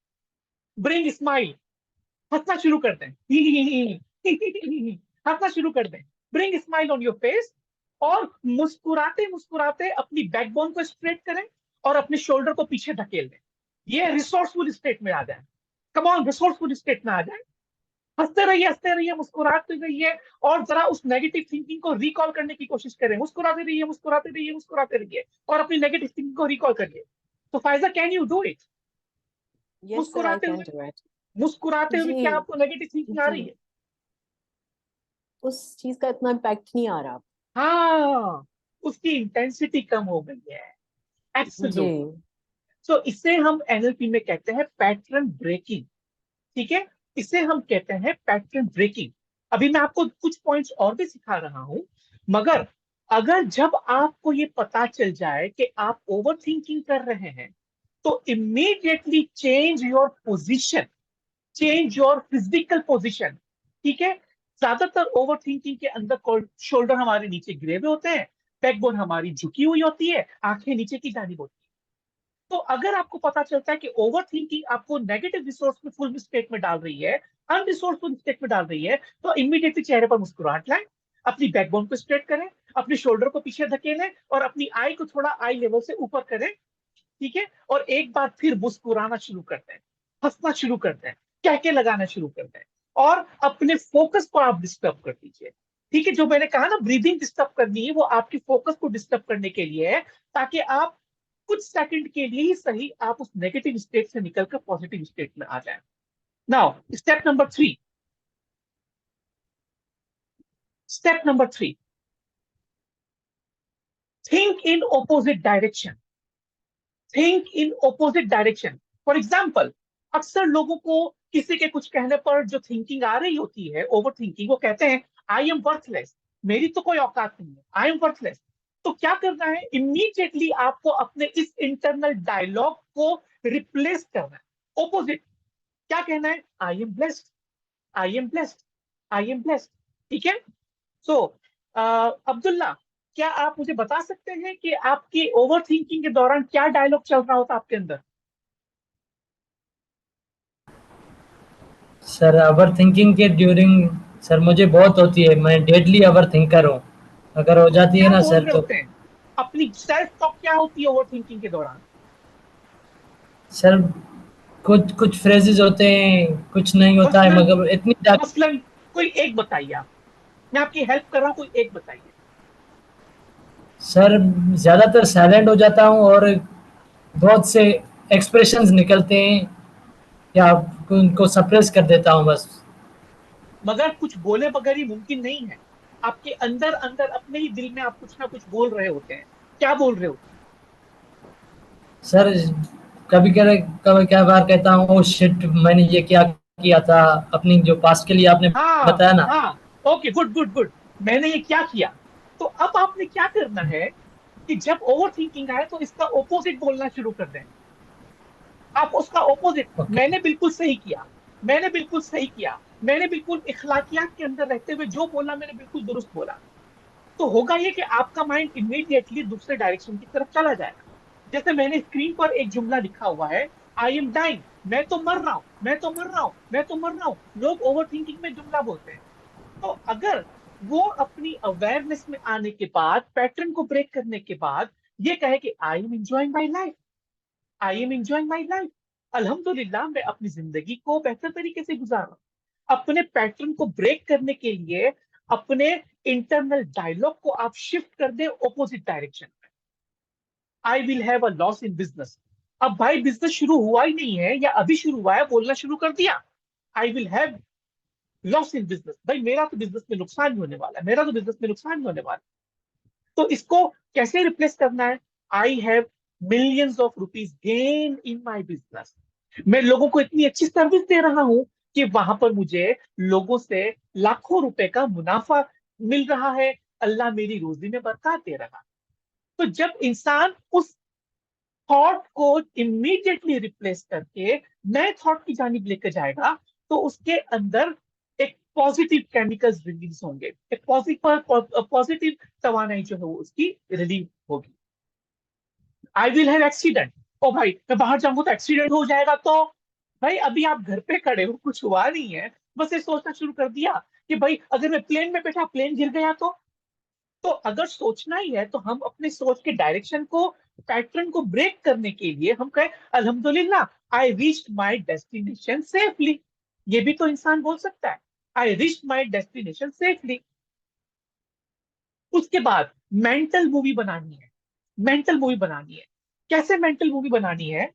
bring smile, हंसना शुरू कर दें हंसना शुरू कर दें, bring smile on your face, और मुस्कुराते मुस्कुराते अपनी बैकबोन को स्ट्रेट करें और अपने शोल्डर को पीछे धकेल दें। ये रिसोर्सफुल स्टेट में आ जाए, कम ऑन, रिसोर्सफुल स्टेट में आ जाए, हंसते रहिए, मुस्कुराते रहिए, और जरा उस नेगेटिव थिंकिंग को रिकॉल करने की कोशिश करें, मुस्कुराते रहिए, मुस्कुराते रहिए, मुस्कुराते रहिए, और अपनी नेगेटिव थिंकिंग को रिकॉल करिए। तो Faiza, can you do it? Yes sir, I मुस्कुराते कैन हुए, डू इट। मुस्कुराते हुए जी क्या आपको नेगेटिव थिंकिंग आ रही जी, है? उस चीज का इतना इम्पैक्ट नहीं आ रहा। हाँ, उसकी इंटेंसिटी कम हो गई है। जी एब्सोल्यूट। सो इसे हम एनएलपी में कहते हैं पैटर्न ब्रेकिंग, ठीक है, इसे हम कहते हैं पैटर्न ब्रेकिंग। अभी मैं आपको कुछ पॉइंट्स और भी सिखा रहा हूं, मगर अगर जब आपको ये पता चल जाए कि आप ओवर थिंकिंग कर रहे हैं, तो immediately change your position, change your physical position, ठीक है। ज्यादातर ओवर थिंकिंग के अंदर शोल्डर हमारे नीचे गिरे हुए होते हैं, बैकबोन हमारी झुकी हुई होती है, आंखें नीचे की जानी होती है। तो अगर आपको पता चलता है कि ओवर थिंकिंग आपको नेगेटिव रिसोर्सफुल स्टेट में डाल रही है, अनरिसोर्सफुल स्टेट में डाल रही है, तो इमीडिएटली चेहरे पर मुस्कुराहट लाएं, अपनी बैकबोन को स्ट्रेट करें, अपने शोल्डर को पीछे धकेलें, और अपनी आई को थोड़ा आई लेवल से ऊपर करें, ठीक है, और एक बार फिर मुस्कुराना शुरू करते हैं, हंसना शुरू करते हैं, कहके लगाना शुरू करते हैं, और अपने फोकस को आप डिस्टर्ब कर दीजिए, ठीक है। जो मैंने कहा ना, ब्रीदिंग डिस्टर्ब करनी है, वो आपके फोकस को डिस्टर्ब करने के लिए है, ताकि आप कुछ सेकंड के लिए ही सही आप उस नेगेटिव स्टेट से निकलकर पॉजिटिव स्टेट में आ जाए। Now step number three, think in opposite direction, think in opposite direction. For example, अक्सर लोगों को किसी के कुछ कहने पर जो थिंकिंग आ रही होती है, ओवर थिंकिंग, वो कहते हैं आई एम वर्थलेस, मेरी तो कोई औकात नहीं है, आई एम वर्थलेस। तो क्या करना है, इमीडिएटली आपको अपने इस इंटरनल डायलॉग को रिप्लेस करना है, ऑपोजिट। क्या कहना है? I am blessed, I am blessed, I am blessed, ठीक है। सो अब्दुल्ला, क्या आप मुझे बता सकते हैं कि आपकी ओवर थिंकिंग के दौरान क्या डायलॉग चल रहा होता आपके अंदर? सर ओवर थिंकिंग के ड्यूरिंग सर मुझे बहुत होती है, मैं डेडली ओवर थिंकर हूँ। अगर हो तो जाती है क्या ना बोल सर रहे तो होते हैं? अपनी सेल्फ टॉक क्या होती है ओवर थिंकिंग के दौरान? सर कुछ कुछ फ्रेजेस होते हैं, कुछ नहीं होता है, मसलन, मगर इतनी ज्यादा। मसलन कोई एक बताइए आप, मैं आपकी हेल्प कर रहा हूं, कोई एक बताइए। सर ज्यादातर साइलेंट हो जाता हूँ और बहुत से एक्सप्रेशंस निकलते हैं, या उनको सप्रेस कर देता हूँ बस। मगर कुछ बोले बगैर ही मुमकिन नहीं है, आपके अंदर अंदर अपने ही दिल में आप कुछ ना कुछ बोल रहे होते हैं। क्या बोल रहे होते हैं? सर कभी कभी कभी क्या बार कहता हूँ ओ शिट, मैंने ये क्या किया था, अपनी जो पास्ट के लिए आपने हाँ, बताया ना। हाँ, ओके, गुड गुड गुड, मैंने ये क्या किया। तो अब आपने क्या करना है कि जब ओवर थिंकिंग आए तो इसका ओपोजिट बोलना शुरू कर दें। आप उसका ओपोजिट, ओके मैंने बिल्कुल सही किया, मैंने बिल्कुल सही किया, मैंने बिल्कुल इखलाकियात के अंदर रहते हुए जो बोला मैंने बिल्कुल दुरुस्त बोला। तो होगा ये कि आपका माइंड इमीडिएटली दूसरे डायरेक्शन की तरफ चला जाएगा। जैसे मैंने स्क्रीन पर एक जुमला लिखा हुआ है, आई एम डाइंग, मैं तो मर रहा हूं, मैं तो मर रहा हूं, मैं तो मर रहा हूं। लोग ओवर थिंकिंग में जुमला बोलते हैं। तो अगर वो अपनी अवेयरनेस में आने के बाद, पैटर्न को ब्रेक करने के बाद ये कहे कि I am enjoying my life, I am enjoying my life, अल्हम्दुलिल्लाह मैं अपनी जिंदगी को बेहतर तरीके से गुजार रहा हूं। अपने पैटर्न को ब्रेक करने के लिए अपने इंटरनल डायलॉग को आप शिफ्ट कर दें ऑपोजिट डायरेक्शन में। I will have a loss in business. अब भाई बिजनेस शुरू हुआ ही नहीं है या अभी शुरू हुआ है, बोलना शुरू कर दिया, I will have loss in business, भाई मेरा तो बिजनेस में नुकसान ही होने वाला है, मेरा तो बिजनेस में नुकसान ही होने वाला है। तो इसको कैसे रिप्लेस करना है? I have millions of rupees gain in my business. मैं लोगों को इतनी अच्छी सर्विस दे रहा हूं कि वहां पर मुझे लोगों से लाखों रुपए का मुनाफा मिल रहा है, अल्लाह मेरी रोजी में बरकत दे रहा है। तो जब इंसान उस थॉट को इमीडिएटली रिप्लेस करके नए थॉट की जानिब लेकर जाएगा, तो उसके अंदर एक पॉजिटिव केमिकल्स रिलीज होंगे, एक पॉजिटिव तवानाई जो है वो उसकी रिलीज होगी। आई विल हैव एक्सीडेंट, ओ भाई मैं बाहर जाऊंगा तो एक्सीडेंट हो जाएगा, तो भाई अभी आप घर पे खड़े हो, कुछ हुआ नहीं है, बस ये सोचना शुरू कर दिया कि भाई अगर मैं प्लेन में बैठा, प्लेन गिर गया तो अगर सोचना ही है तो हम अपने सोच के डायरेक्शन को, पैटर्न को ब्रेक करने के लिए हम कहें अल्हम्दुलिल्लाह I reached my destination safely. ये भी तो इंसान बोल सकता है, I reached my destination safely. उसके बाद मेंटल मूवी बनानी है, मेंटल मूवी बनानी है। कैसे मेंटल मूवी बनानी है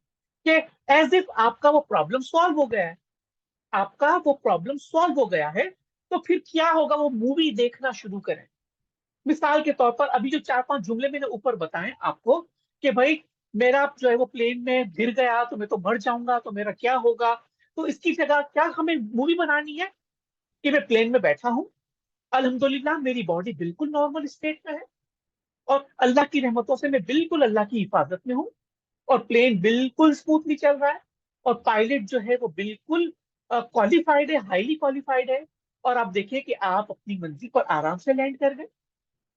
कि एज इफ आपका वो प्रॉब्लम सॉल्व हो गया है, आपका वो प्रॉब्लम सॉल्व हो गया है, तो फिर क्या होगा, वो मूवी देखना शुरू करें। मिसाल के तौर पर अभी जो 4-5 जुमले मैंने ऊपर बताए आपको कि भाई मेरा जो है वो प्लेन में गिर गया तो मैं तो मर जाऊंगा, तो मेरा क्या होगा, तो इसकी जगह क्या हमें मूवी बनानी है कि मैं प्लेन में बैठा हूं, अल्हम्दुलिल्लाह मेरी बॉडी बिल्कुल नॉर्मल स्टेट में है, और अल्लाह की रहमतों से मैं बिल्कुल अल्लाह की हिफाजत में हूँ, और प्लेन बिल्कुल स्मूथली चल रहा है, और पायलट जो है वो बिल्कुल क्वालिफाइड है, हाईली क्वालिफाइड है, और आप देखिए कि आप अपनी मंजिल पर आराम से लैंड कर गए,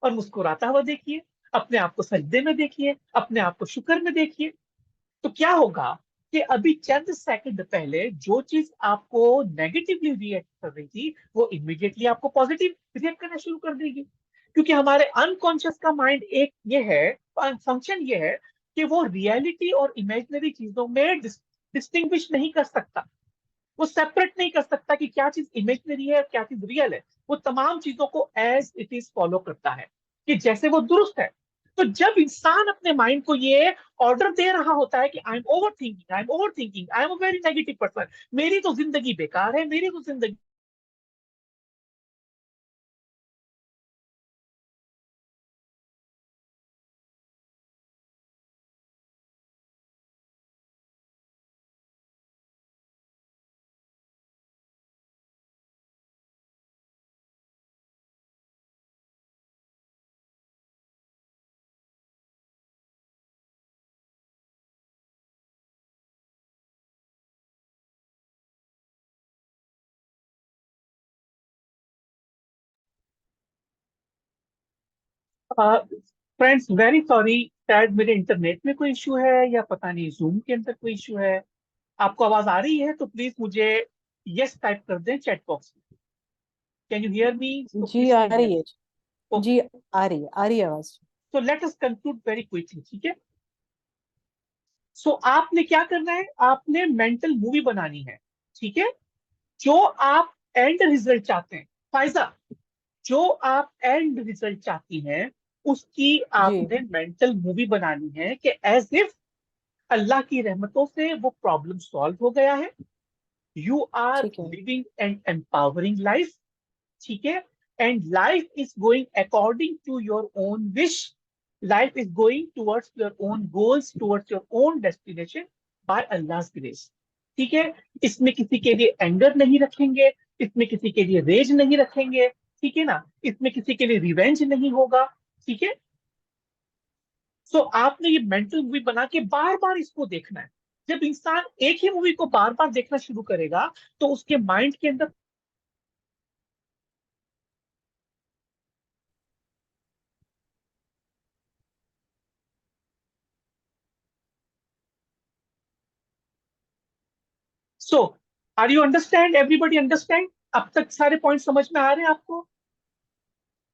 और मुस्कुराता हुआ देखिए, अपने आप को सजदे में देखिए, अपने आप को शुक्र में देखिए। तो क्या होगा कि अभी चंद सेकंड पहले जो चीज आपको नेगेटिवली रिएक्ट कर रही थी, वो इमीडिएटली आपको पॉजिटिव रिएक्ट करना शुरू कर देगी, क्योंकि हमारे अनकॉन्शियस का माइंड एक ये है, फंक्शन ये है कि वो रियलिटी और इमेजिनरी चीजों में डिस्टिंग्विश नहीं कर सकता, वो सेपरेट नहीं कर सकता कि क्या चीज इमेजिनरी है और क्या चीज रियल है। वो तमाम चीजों को एज इट इज फॉलो करता है कि जैसे वो दुरुस्त है। तो जब इंसान अपने माइंड को ये ऑर्डर दे रहा होता है कि I M over thinking, I am over thinking, I am a very negative person, मेरी तो जिंदगी बेकार है, मेरी तो जिंदगी फ्रेंड्स वेरी सॉरी, शायद मेरे इंटरनेट में कोई इशू है या पता नहीं जूम के अंदर कोई इशू है। आपको आवाज आ रही है तो प्लीज मुझे यस टाइप कर दें चैट बॉक्स में। कैन यू हियर मी? तो जी प्लीज आ से रही है। यस। जी ओके, आ रही है आवाज। So let us conclude very quickly, ठीक है? सो आपने क्या करना है, आपने मेंटल मूवी बनानी है, ठीक है? जो आप एंड रिजल्ट चाहते हैं, फायजा, जो आप एंड रिजल्ट चाहती हैं, उसकी जी आपने मेंटल मूवी बनानी है कि एज इफ अल्लाह की रहमतों से वो प्रॉब्लम सॉल्व हो गया है, यू आर ठीक है। लिविंग एंड एम्पावरिंग लाइफ, ठीक है? And life is going according to your own wish, life is going towards your own goals, towards your own destination by अल्लाह's ग्रेस, ठीक है? इसमें किसी के लिए एंगर नहीं रखेंगे, इसमें किसी के लिए रेज नहीं रखेंगे, ठीक है ना? इसमें किसी के लिए रिवेंज नहीं होगा, ठीक है? सो आपने ये मेंटल मूवी बना के बार बार इसको देखना है। जब इंसान एक ही मूवी को बार बार देखना शुरू करेगा, तो उसके माइंड के अंदर so are you understand, everybody understand? अब तक सारे पॉइंट समझ में आ रहे हैं आपको?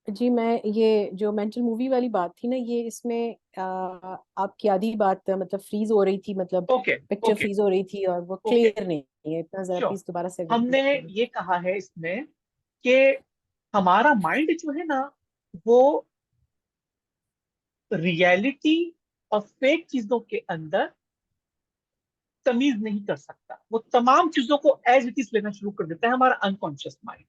जी मैं ये जो मेंटल मूवी वाली बात थी ना, ये इसमें आपकी आधी बात मतलब फ्रीज हो रही थी, मतलब ओके, पिक्चर ओके, फ्रीज हो रही थी और वो ओके, क्लियर नहीं है इतना, जरा श्योर। प्लीज दोबारा से अगर हमने रिपीट करें। ये कहा है इसमें कि हमारा माइंड जो है ना, वो रियलिटी और फेक चीजों के अंदर तमीज नहीं कर सकता, वो तमाम चीजों को एज इट इज लेना शुरू कर देता है, हमारा अनकॉन्शियस माइंड,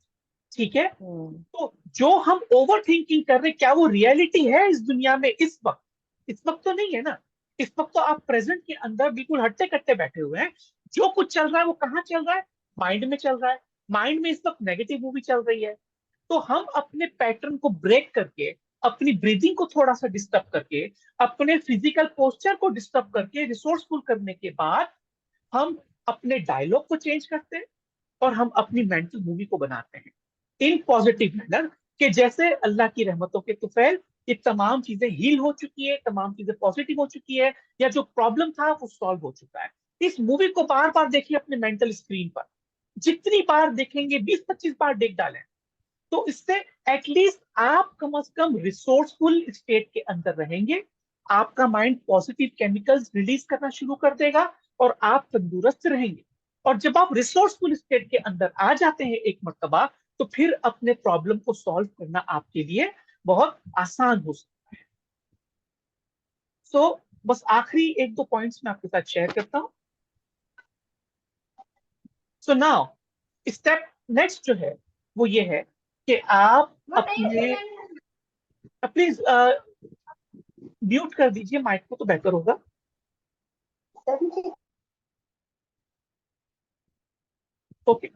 ठीक है? हम्म। तो जो हम ओवर थिंकिंग कर रहे हैं, क्या वो रियलिटी है इस दुनिया में इस वक्त? इस वक्त तो नहीं है ना। इस वक्त तो आप प्रेजेंट के अंदर बिल्कुल हट्टे कट्टे बैठे हुए हैं। जो कुछ चल रहा है वो कहाँ चल रहा है? माइंड में चल रहा है। माइंड में इस वक्त नेगेटिव मूवी चल रही है। तो हम अपने पैटर्न को ब्रेक करके अपनी ब्रीदिंग को थोड़ा सा डिस्टर्ब करके, अपने फिजिकल पोस्चर को डिस्टर्ब करके, रिसोर्सफुल करने के बाद हम अपने डायलॉग को चेंज करते हैं और हम अपनी मेंटल मूवी को बनाते हैं इन पॉजिटिव मैनर, कि जैसे अल्लाह की रहमतों के तुफैल ये तमाम चीजें हील हो चुकी है, तमाम चीजें पॉजिटिव हो चुकी है, या जो प्रॉब्लम था वो सॉल्व हो चुका है। इस मूवी को बार बार देखिए अपने मेंटल स्क्रीन पर, जितनी बार देखेंगे 20-25 बार देख डालें, तो इससे एटलीस्ट आप कम से कम रिसोर्सफुल स्टेट के अंदर रहेंगे, आपका माइंड पॉजिटिव केमिकल्स रिलीज करना शुरू कर देगा और आप तंदुरुस्त रहेंगे। और जब आप रिसोर्सफुल स्टेट के अंदर आ जाते हैं एक मर्तबा, तो फिर अपने प्रॉब्लम को सॉल्व करना आपके लिए बहुत आसान हो सकता है। सो बस आखिरी एक दो पॉइंट्स मैं आपके साथ शेयर करता हूं। सो नाउ स्टेप नेक्स्ट जो है वो ये है कि आप अपने प्लीज म्यूट कर दीजिए माइक को तो बेहतर होगा। Okay,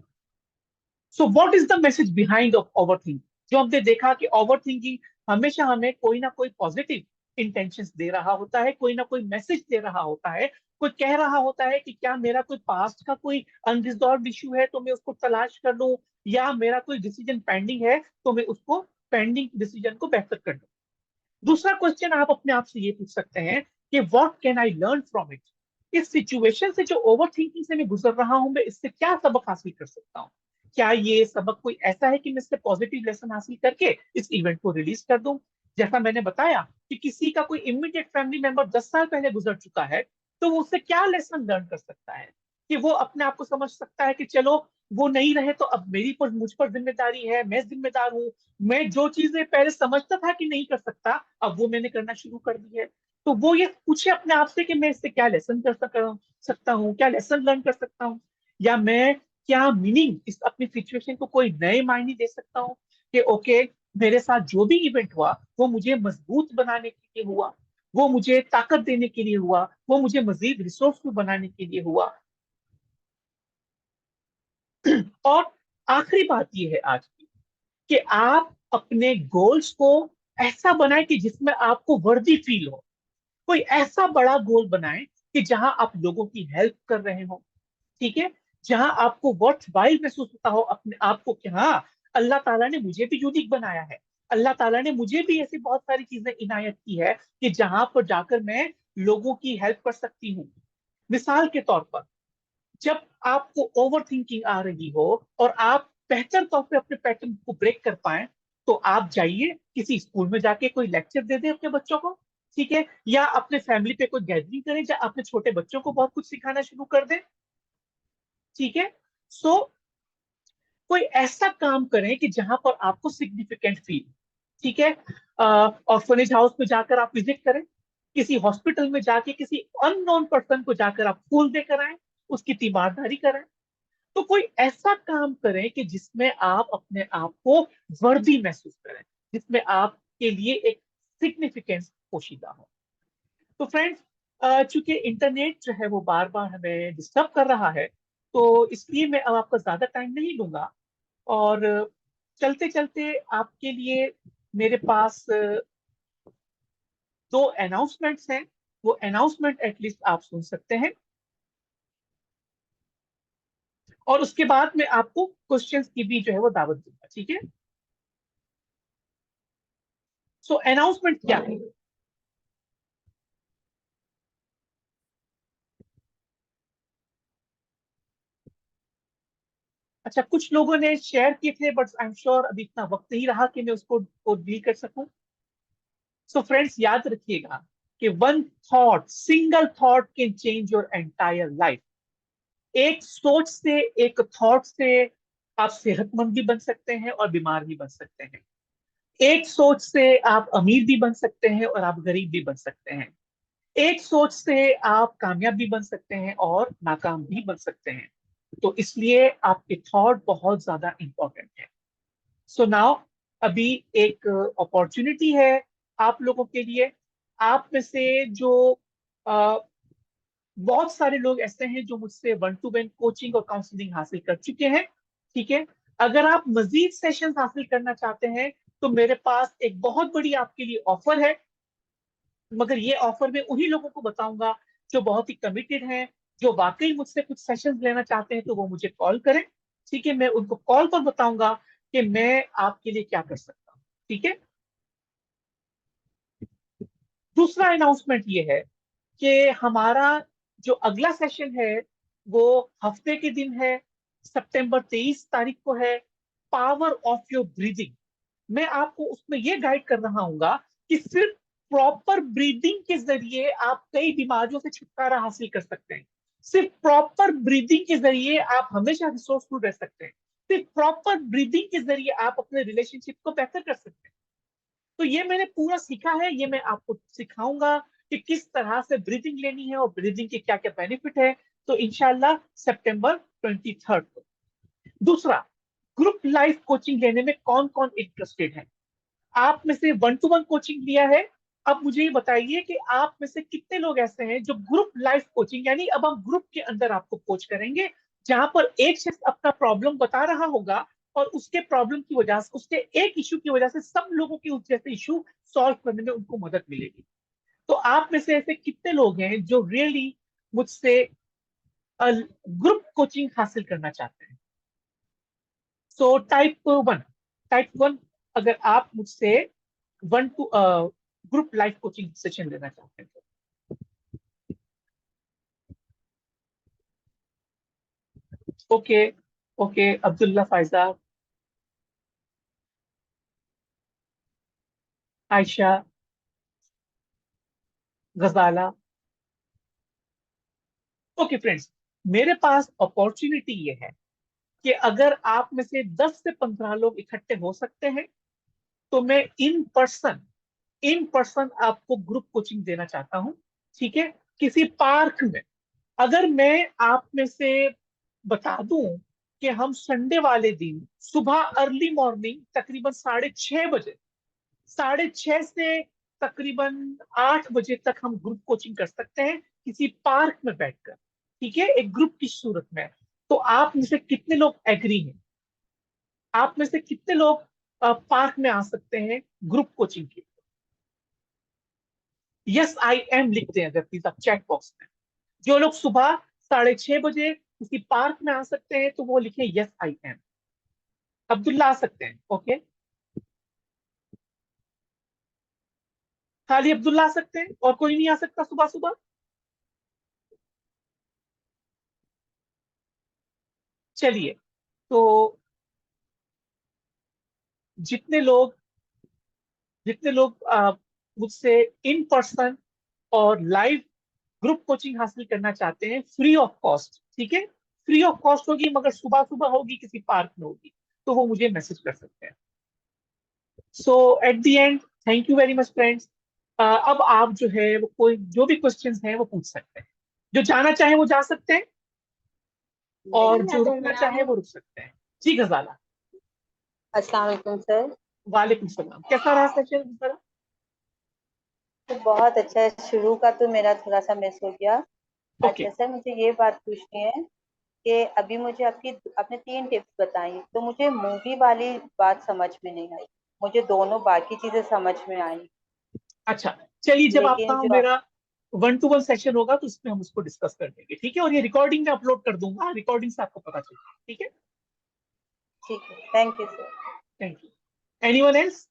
so what is the message behind of overthinking? जो हमने देखा कि ओवरथिंकिंग हमेशा हमें कोई ना कोई पॉजिटिव इंटेंशंस दे रहा होता है, कोई ना कोई मैसेज दे रहा होता है, कोई कह रहा होता है कि क्या मेरा कोई पास्ट का कोई अनरिजॉल्व इशू है तो मैं उसको तलाश कर लूं, या मेरा कोई डिसीजन पेंडिंग है तो मैं उसको पेंडिंग डिसीजन को बेहतर कर लूं। दूसरा क्वेश्चन आप अपने आप से ये पूछ सकते हैं कि what can I learn from it? इस सिचुएशन से, जो ओवर थिंकिंग से मैं गुजर रहा हूं, मैं इससे क्या सबक हासिल कर सकता हूँ? क्या ये सबक कोई ऐसा है कि मैं इससे पॉजिटिव लेसन हासिल करके इस इवेंट को रिलीज कर दूं? जैसा मैंने बताया कि किसी का कोई इमीडिएट फैमिली मेंबर 10 साल पहले गुजर चुका है, तो वो उससे क्या लेसन लर्न कर सकता है? कि वो अपने आप को समझ सकता है कि चलो वो नहीं रहे तो अब मेरी पर मुझ पर जिम्मेदारी है, मैं जिम्मेदार हूँ, मैं जो चीजें पहले समझता था कि नहीं कर सकता अब वो मैंने करना शुरू कर दी है। तो वो ये पूछे अपने आप से कि मैं इससे क्या लेसन कर सकता हूँ, क्या लेसन लर्न कर सकता हूँ, या मैं क्या मीनिंग इस अपनी सिचुएशन को कोई नए मायने दे सकता हूँ कि ओके, मेरे साथ जो भी इवेंट हुआ वो मुझे मजबूत बनाने के लिए हुआ, वो मुझे ताकत देने के लिए हुआ, वो मुझे मजीद रिसोर्सफुल बनाने के लिए हुआ। और आखिरी बात यह है आज की कि आप अपने गोल्स को ऐसा बनाएं कि जिसमें आपको वर्दी फील हो। कोई ऐसा बड़ा गोल बनाएं कि जहां आप लोगों की हेल्प कर रहे हो, ठीक है, जहां आपको वर्थ वाइल महसूस होता हो अपने आप को कि हाँ, अल्लाह ताला ने मुझे भी यूनिक बनाया है, अल्लाह ताला ने मुझे भी ऐसी बहुत सारी चीजें इनायत की है कि जहां पर जाकर मैं लोगों की हेल्प कर सकती हूँ। मिसाल के तौर पर, जब आपको ओवर थिंकिंग आ रही हो और आप बेहतर तौर पे अपने पैटर्न को ब्रेक कर पाए, तो आप जाइए किसी स्कूल में जाके कोई लेक्चर दे दें अपने बच्चों को, ठीक है, या अपने फैमिली पे कोई गैदरिंग करें जहाँ अपने छोटे बच्चों को बहुत कुछ सिखाना शुरू कर दें, ठीक है। सो कोई ऐसा काम करें कि जहां पर आपको सिग्निफिकेंट फील, ठीक है। ऑर्फनेज हाउस में जाकर आप विजिट करें, किसी हॉस्पिटल में जाके किसी अननोन पर्सन को जाकर आप फूल देकर आए, उसकी तीमारदारी करें। तो कोई ऐसा काम करें कि जिसमें आप अपने आप को वर्दी महसूस करें, जिसमें आपके लिए एक सिग्निफिकेंस पोशीदा हो। तो फ्रेंड्स, चूंकि इंटरनेट जो है वो बार बार हमें डिस्टर्ब कर रहा है, तो इसलिए मैं अब आपका ज्यादा टाइम नहीं लूंगा, और चलते चलते आपके लिए मेरे पास दो अनाउंसमेंट्स हैं, वो अनाउंसमेंट एटलीस्ट आप सुन सकते हैं, और उसके बाद मैं आपको क्वेश्चंस की भी जो है वो दावत दूंगा, ठीक है। सो अनाउंसमेंट क्या है? अच्छा, कुछ लोगों ने शेयर किए थे, बट आई एम श्योर अभी इतना वक्त नहीं रहा कि मैं उसको डील कर सकूं। सो फ्रेंड्स, याद रखिएगा कि one thought, single thought can change your entire life. एक सोच से, एक थॉट से आप सेहतमंद भी बन सकते हैं और बीमार भी बन सकते हैं। एक सोच से आप अमीर भी बन सकते हैं और आप गरीब भी बन सकते हैं। एक सोच से आप कामयाब भी बन सकते हैं और नाकाम भी बन सकते हैं। तो इसलिए आपके थॉट बहुत ज्यादा इंपॉर्टेंट है। सो नाउ, अभी एक अपॉर्चुनिटी है आप लोगों के लिए। आप में से जो बहुत सारे लोग ऐसे हैं जो मुझसे 1-to-1 कोचिंग और काउंसलिंग हासिल कर चुके हैं, ठीक है। अगर आप मजीद सेशन हासिल करना चाहते हैं तो मेरे पास एक बहुत बड़ी आपके लिए ऑफर है, मगर ये ऑफर मैं उन्हीं लोगों को बताऊंगा जो बहुत ही कमिटेड हैं, जो वाकई मुझसे कुछ सेशंस लेना चाहते हैं, तो वो मुझे कॉल करें। ठीक है, मैं उनको कॉल पर बताऊंगा कि मैं आपके लिए क्या कर सकता हूँ। ठीक है। दूसरा अनाउंसमेंट ये है कि हमारा जो अगला सेशन है वो हफ्ते के दिन है, सितंबर 23 तारीख को है, पावर ऑफ योर ब्रीदिंग। मैं आपको उसमें ये गाइड कर रहा हूँ कि सिर्फ प्रॉपर ब्रीदिंग के जरिए आप कई बीमारियों से छुटकारा हासिल कर सकते हैं। सिर्फ प्रॉपर ब्रीदिंग के जरिए आप हमेशा रिसोर्सफुल रह सकते हैं। सिर्फ प्रॉपर ब्रीदिंग के जरिए आप अपने रिलेशनशिप को बेहतर कर सकते हैं। तो ये मैंने पूरा सीखा है, ये मैं आपको सिखाऊंगा कि किस तरह से ब्रीदिंग लेनी है और ब्रीदिंग के क्या क्या बेनिफिट है। तो इंशाल्लाह सितंबर 23 को। दूसरा, ग्रुप लाइफ कोचिंग लेने में कौन कौन इंटरेस्टेड है? आप में से 1-to-1 कोचिंग लिया है। अब मुझे ये बताइए कि आप में से कितने लोग ऐसे हैं जो ग्रुप लाइफ कोचिंग, यानी अब हम ग्रुप के अंदर आपको कोच करेंगे, जहां पर एक शख्स अपना प्रॉब्लम बता रहा होगा और उसके प्रॉब्लम की वजह से, उसके एक इशू की वजह से सब लोगों के उस जैसे इशू सॉल्व करने में उनको मदद मिलेगी। तो आप में से ऐसे कितने लोग हैं जो रियली मुझसे ग्रुप कोचिंग हासिल करना चाहते हैं? सो टाइप वन, अगर आप मुझसे 1-to group life coaching session लेना चाहते हैं तो। ओके, ओके, अब्दुल्ला, फायजा, आयशा, गजाला। ओके फ्रेंड्स, मेरे पास अपॉर्चुनिटी ये है कि अगर आप में से 10 से 15 लोग इकट्ठे हो सकते हैं तो मैं इन पर्सन आपको ग्रुप कोचिंग देना चाहता हूं। ठीक है, किसी पार्क में। अगर मैं आप में से बता दूं कि हम संडे वाले दिन सुबह अर्ली मॉर्निंग तकरीबन 6:30 बजे, 6:30 से तकरीबन 8 बजे तक हम ग्रुप कोचिंग कर सकते हैं किसी पार्क में बैठकर। ठीक है, एक ग्रुप की सूरत में। तो आप में से कितने लोग एग्री हैं? आप में से कितने लोग पार्क में आ सकते हैं ग्रुप कोचिंग के? यस आई एम लिख दें अगर प्लीज आप चैट बॉक्स में। जो लोग सुबह 6:30 बजे किसी पार्क में आ सकते हैं तो वो लिखें यस आई एम। अब्दुल्ला आ सकते हैं? ओके, खाली अब्दुल्ला आ सकते हैं और कोई नहीं आ सकता सुबह सुबह? चलिए, तो जितने लोग जितने लोग मुझसे इन पर्सन और लाइव ग्रुप कोचिंग हासिल करना चाहते हैं फ्री ऑफ कॉस्ट, ठीक है, फ्री ऑफ कॉस्ट होगी मगर सुबह सुबह होगी, किसी पार्क में होगी, तो वो मुझे मैसेज कर सकते हैं। So at the end, thank you very much friends. अब आप जो है वो कोई जो भी क्वेश्चंस हैं वो पूछ सकते हैं। जो जाना चाहे वो जा सकते हैं और जो रुकना चाहे वो रुक सकते हैं। जी गजाला। अस्सलाम वालेकुम सर। वालेकुम सलाम। कैसा रहा सेशन गजाला? तो बहुत अच्छा है, शुरू का तो मेरा थोड़ा सा मिस हो गया। ओके। अच्छा सर, मुझे ये बात पूछनी है कि अभी मुझे आपने 3 टिप्स बताई, तो मुझे मूवी वाली बात समझ में नहीं आई। मुझे दोनों बाकी चीजें समझ में आई, अच्छा, चलिए, जब लेकिन आपका जो मेरा 1-to-1 सेशन होगा तो उसमें हम उसको डिस्कस कर देंगे। ठीक है, और ये रिकॉर्डिंग में अपलोड कर दूंगा, रिकॉर्डिंग से आपको पता चलेगा। ठीक है, ठीक है, thank you sir. Thank you. Anyone else?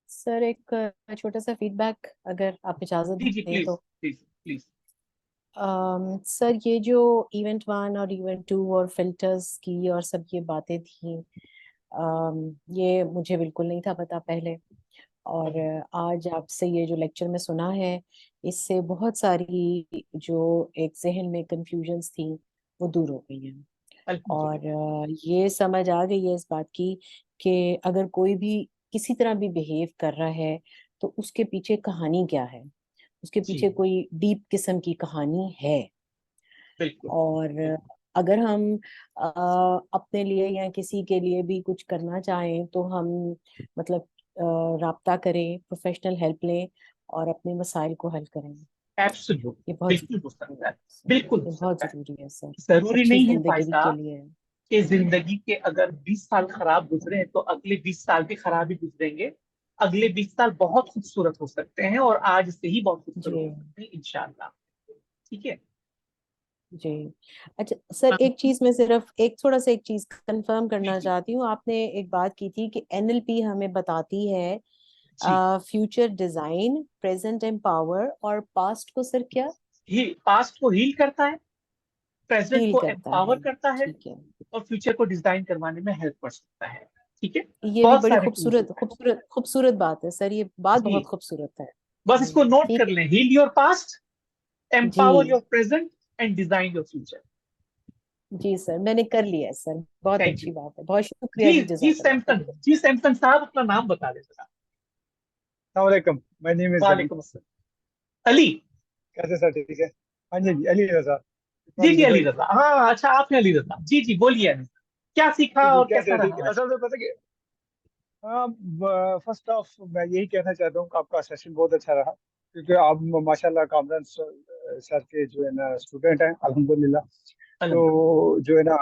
Sir एक छोटा सा फीडबैक अगर आप इजाजत जी जी, दें प्लीज तो। Please please. सर ये जो इवेंट 1 और इवेंट 2 और फिल्टर्स की और सब ये बातें थी, ये मुझे बिल्कुल नहीं था पता पहले। और आज आपसे ये जो लेक्चर में सुना है, इससे बहुत सारी जो एक जहन में कंफ्यूजन्स थी वो दूर हो गई हैं। और अल्हम्दुलिल्लाह। ये समझ आ गई है इस बात की कि अगर कोई भी किसी तरह भी बिहेव कर रहा है तो उसके पीछे कहानी क्या है, उसके जी, पीछे कोई डीप किस्म की कहानी है। बिल्कुल और बिल्कुल। अगर हम अपने लिए या किसी के लिए भी कुछ करना चाहें तो हम मतलब राब्ता करें, प्रोफेशनल हेल्प लें और अपने मसाइल को हल करें। एब्सोल्युटली, ये बहुत बिल्कुल हो जरूरी सकता है है, सर। बिल्कुल हो ये बहुत सकता है। जरूरी है सर, जरूरी अच्छी नहीं है जिंदगी फायदा, के लिए। कि जिंदगी के अगर 20 साल खराब गुजरे हैं तो अगले 20 साल भी खराब ही गुजरेंगे। अगले 20 साल बहुत खूबसूरत हो सकते हैं और आज से ही बहुत खूबसूरत जी हो सकते हैं इंशाल्लाह। ठीक है। जी। अच्छा सर, एक चीज मैं सिर्फ एक थोड़ा सा एक चीज कंफर्म जी करना जी चाहती हूँ। आपने एक बात की थी कि एनएलपी हमें बताती है जी। फ्यूचर डिजाइन, प्रेजेंट एम्पावर और पास्ट को सर क्या पास्ट को हील करता है, प्रेजेंट हील को करता एम्पावर है। करता है, ठीक है, और फ्यूचर को डिजाइन करवाने में हेल्प कर सकता है। ठीक है। ये भी बहुत बड़ी सारे टूल्स खूबसूरत होते हैं। खूबसूरत खूबसूरत बात है सर, ये बात बहुत जी, खूबसूरत है। बस इसको नोट ठीक कर लें, हील योर पास्ट, है एम्पावर जी। Your present and design your future. जी सर, मैंने कर लिया है सर, बहुत थैंक यू। अच्छी बात है, बहुत शुक्रिया जी जी, जी जज़ाकल्लाह सैमसन, खैर। जी सैमसन साहब अपना नाम बता दें जरा। Assalamualaikum. My name is Ali. वालेकुम अस्सलाम। अली। कैसे सर, ठीक है? हाँ जी, अली रजा जी फ्रॉम जी अली दुबई। रजा, हाँ अच्छा आप हैं अली रजा। जी जी बोलिए अली, क्या सीखा जी जी, और कैसे कैसा हैं? ठीक है। रहा आज? असल में पता कि हाँ, फर्स्ट ऑफ मैं यही कहना चाहता हूँ कि आपका सेशन बहुत अच्छा रहा, क्योंकि आप माशाल्लाह कामरान सर के जो है ना स्टूडेंट हैं अल्हम्दुलिल्लाह। तो अल्हम्दुलिल्लाह। जो है ना,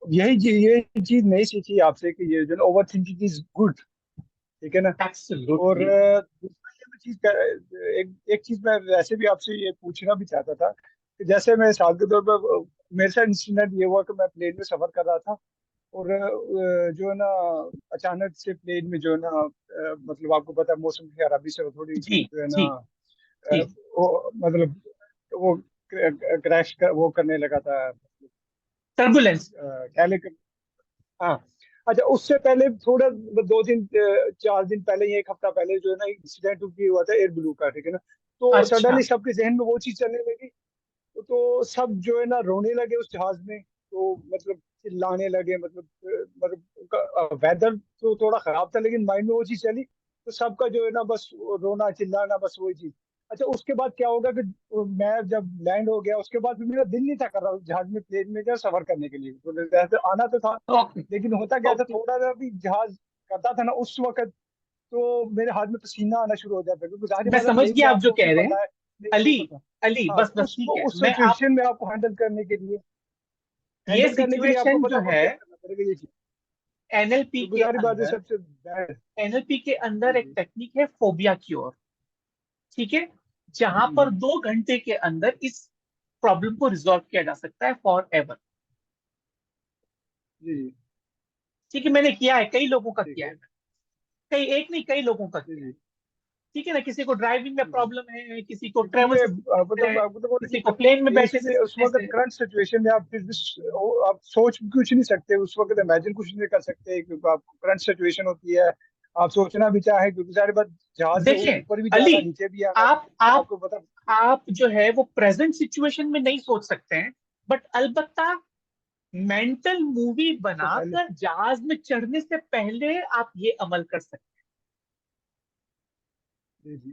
ये चीज नहीं सीखी आपसे कि ये जो है ओवर थिंकिंग इज गुड, ठीक है ना। और एब्सोल्युटली। दूसरा ये मैं एक चीज मैं वैसे भी आपसे ये पूछना भी चाहता था कि जैसे मैं साल के तौर पर मेरे साथ इंसिडेंट ये हुआ कि मैं प्लेन में सफर कर रहा था, और जो है ना अचानक से प्लेन में जो है ना मतलब आपको पता है मौसम की खराबी से वो थोड़ी जी जो है ना जी जी। मतलब वो क्रैश कर, वो करने लगा था, टर्बुलेंस। क्या लेकर। हाँ। अच्छा, उससे पहले थोड़ा 2 दिन 4 दिन पहले, या 1 हफ्ता पहले जो है ना इंसिडेंट भी हुआ था एयर ब्लू का, ठीक है ना। तो अच्छा। सडनली सबके जहन में वो चीज चलने लगी। तो सब जो है ना रोने लगे उस जहाज में, तो मतलब चिल्लाने लगे, मतलब वेदर तो थोड़ा खराब था लेकिन माइंड में वो चीज चली, तो सबका जो है ना बस रोना चिल्लाना, बस वही चीज। अच्छा, उसके बाद क्या होगा कि मैं जब लैंड हो गया उसके बाद भी मेरा दिल नहीं था कर रहा उस जहाज में, प्लेन में क्या सफर करने के लिए, तो जैसे आना तो था, ओके लेकिन होता क्या था, ओके। थोड़ा सा भी जहाज करता था ना उस वक्त, तो मेरे हाथ में पसीना आना शुरू हो जाता है, क्योंकि जाहिर मैं बात है समझ प्लेन में गया आप जो आपको भी कह रहे हैं। पता है, नहीं भी अली, पता। अली हाँ, बस तो बस ठीक है, उस मैं आप, सिचुएशन में आपको हैंडल करने के लिए, ये हैंडल करने के लिए आपको सिचुएशन पता जो आपको है क्या करना पड़ेगा, ये चीज एनएलपी तो के गुजारी बात है अंदर, सबसे बैड। एनएलपी के जी अंदर एक जी टेक्निक है फोबिया क्योर। ठीक है। जहां जी पर 2 घंटे के अंदर इस प्रॉब्लम को रिजॉल्व किया जा सकता है फॉर एवर। जी जी, ठीक है, मैंने किया है, कई लोगों का ठीक किया है। है, कई एक नहीं कई लोगों का जी किया है। जी ठीक है ना, किसी को ड्राइविंग में जी जी। प्रॉब्लम है, किसी को ट्रेवल इसलिए से सिकनेस है, आपको तो बोले किसी को प्लेन में कि बैठे से इसमें उस सिकनेस वक्त है। करंट सिचुएशन में आप फिर भी आप सोच कुछ नहीं सकते उस वक्त, इमेजिन कुछ नहीं कर सकते, क्योंकि आपको करंट सिचुएशन होती है। आप सोचना भी चाहे, क्योंकि सारी बात जहाज से देखें ऊपर भी जा अली, रहा है, नीचे भी आ रहा है, आप तो आप आपको पता। आप जो है वो प्रेजेंट सिचुएशन में नहीं सोच सकते हैं, बट अलबत्ता मेंटल मूवी उससे पहले। बनाकर जहाज में चढ़ने से पहले आप ये अमल कर सकते हैं। जी जी।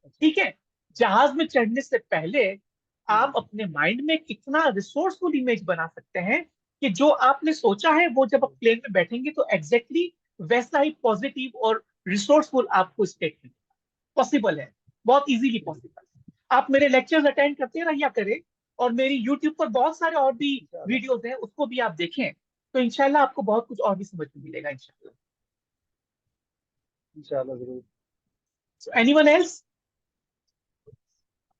अच्छा। ठीक है। जहाज में चढ़ने से पहले जी आप जी अपने माइंड में कितना रिसोर्सफुल इमेज बना सकते हैं कि जो आपने सोचा है वो जब आप जी प्लेन में बैठेंगे तो एग्जैक्टली वैसा ही पॉजिटिव और रिसोर्सफुल आपको स्टेट मिलेगा। पॉसिबल है, बहुत इजीली जी, पॉसिबल है। आप मेरे लेक्चर्स अटेंड करते रहिए करें, और मेरी यूट्यूब पर बहुत सारे और भी इंशाल्लाह। वीडियोस हैं, उसको भी आप देखें, तो इंशाल्लाह आपको बहुत कुछ और भी समझ में मिलेगा इंशाल्लाह। इंशाल्लाह जरूर। So anyone else?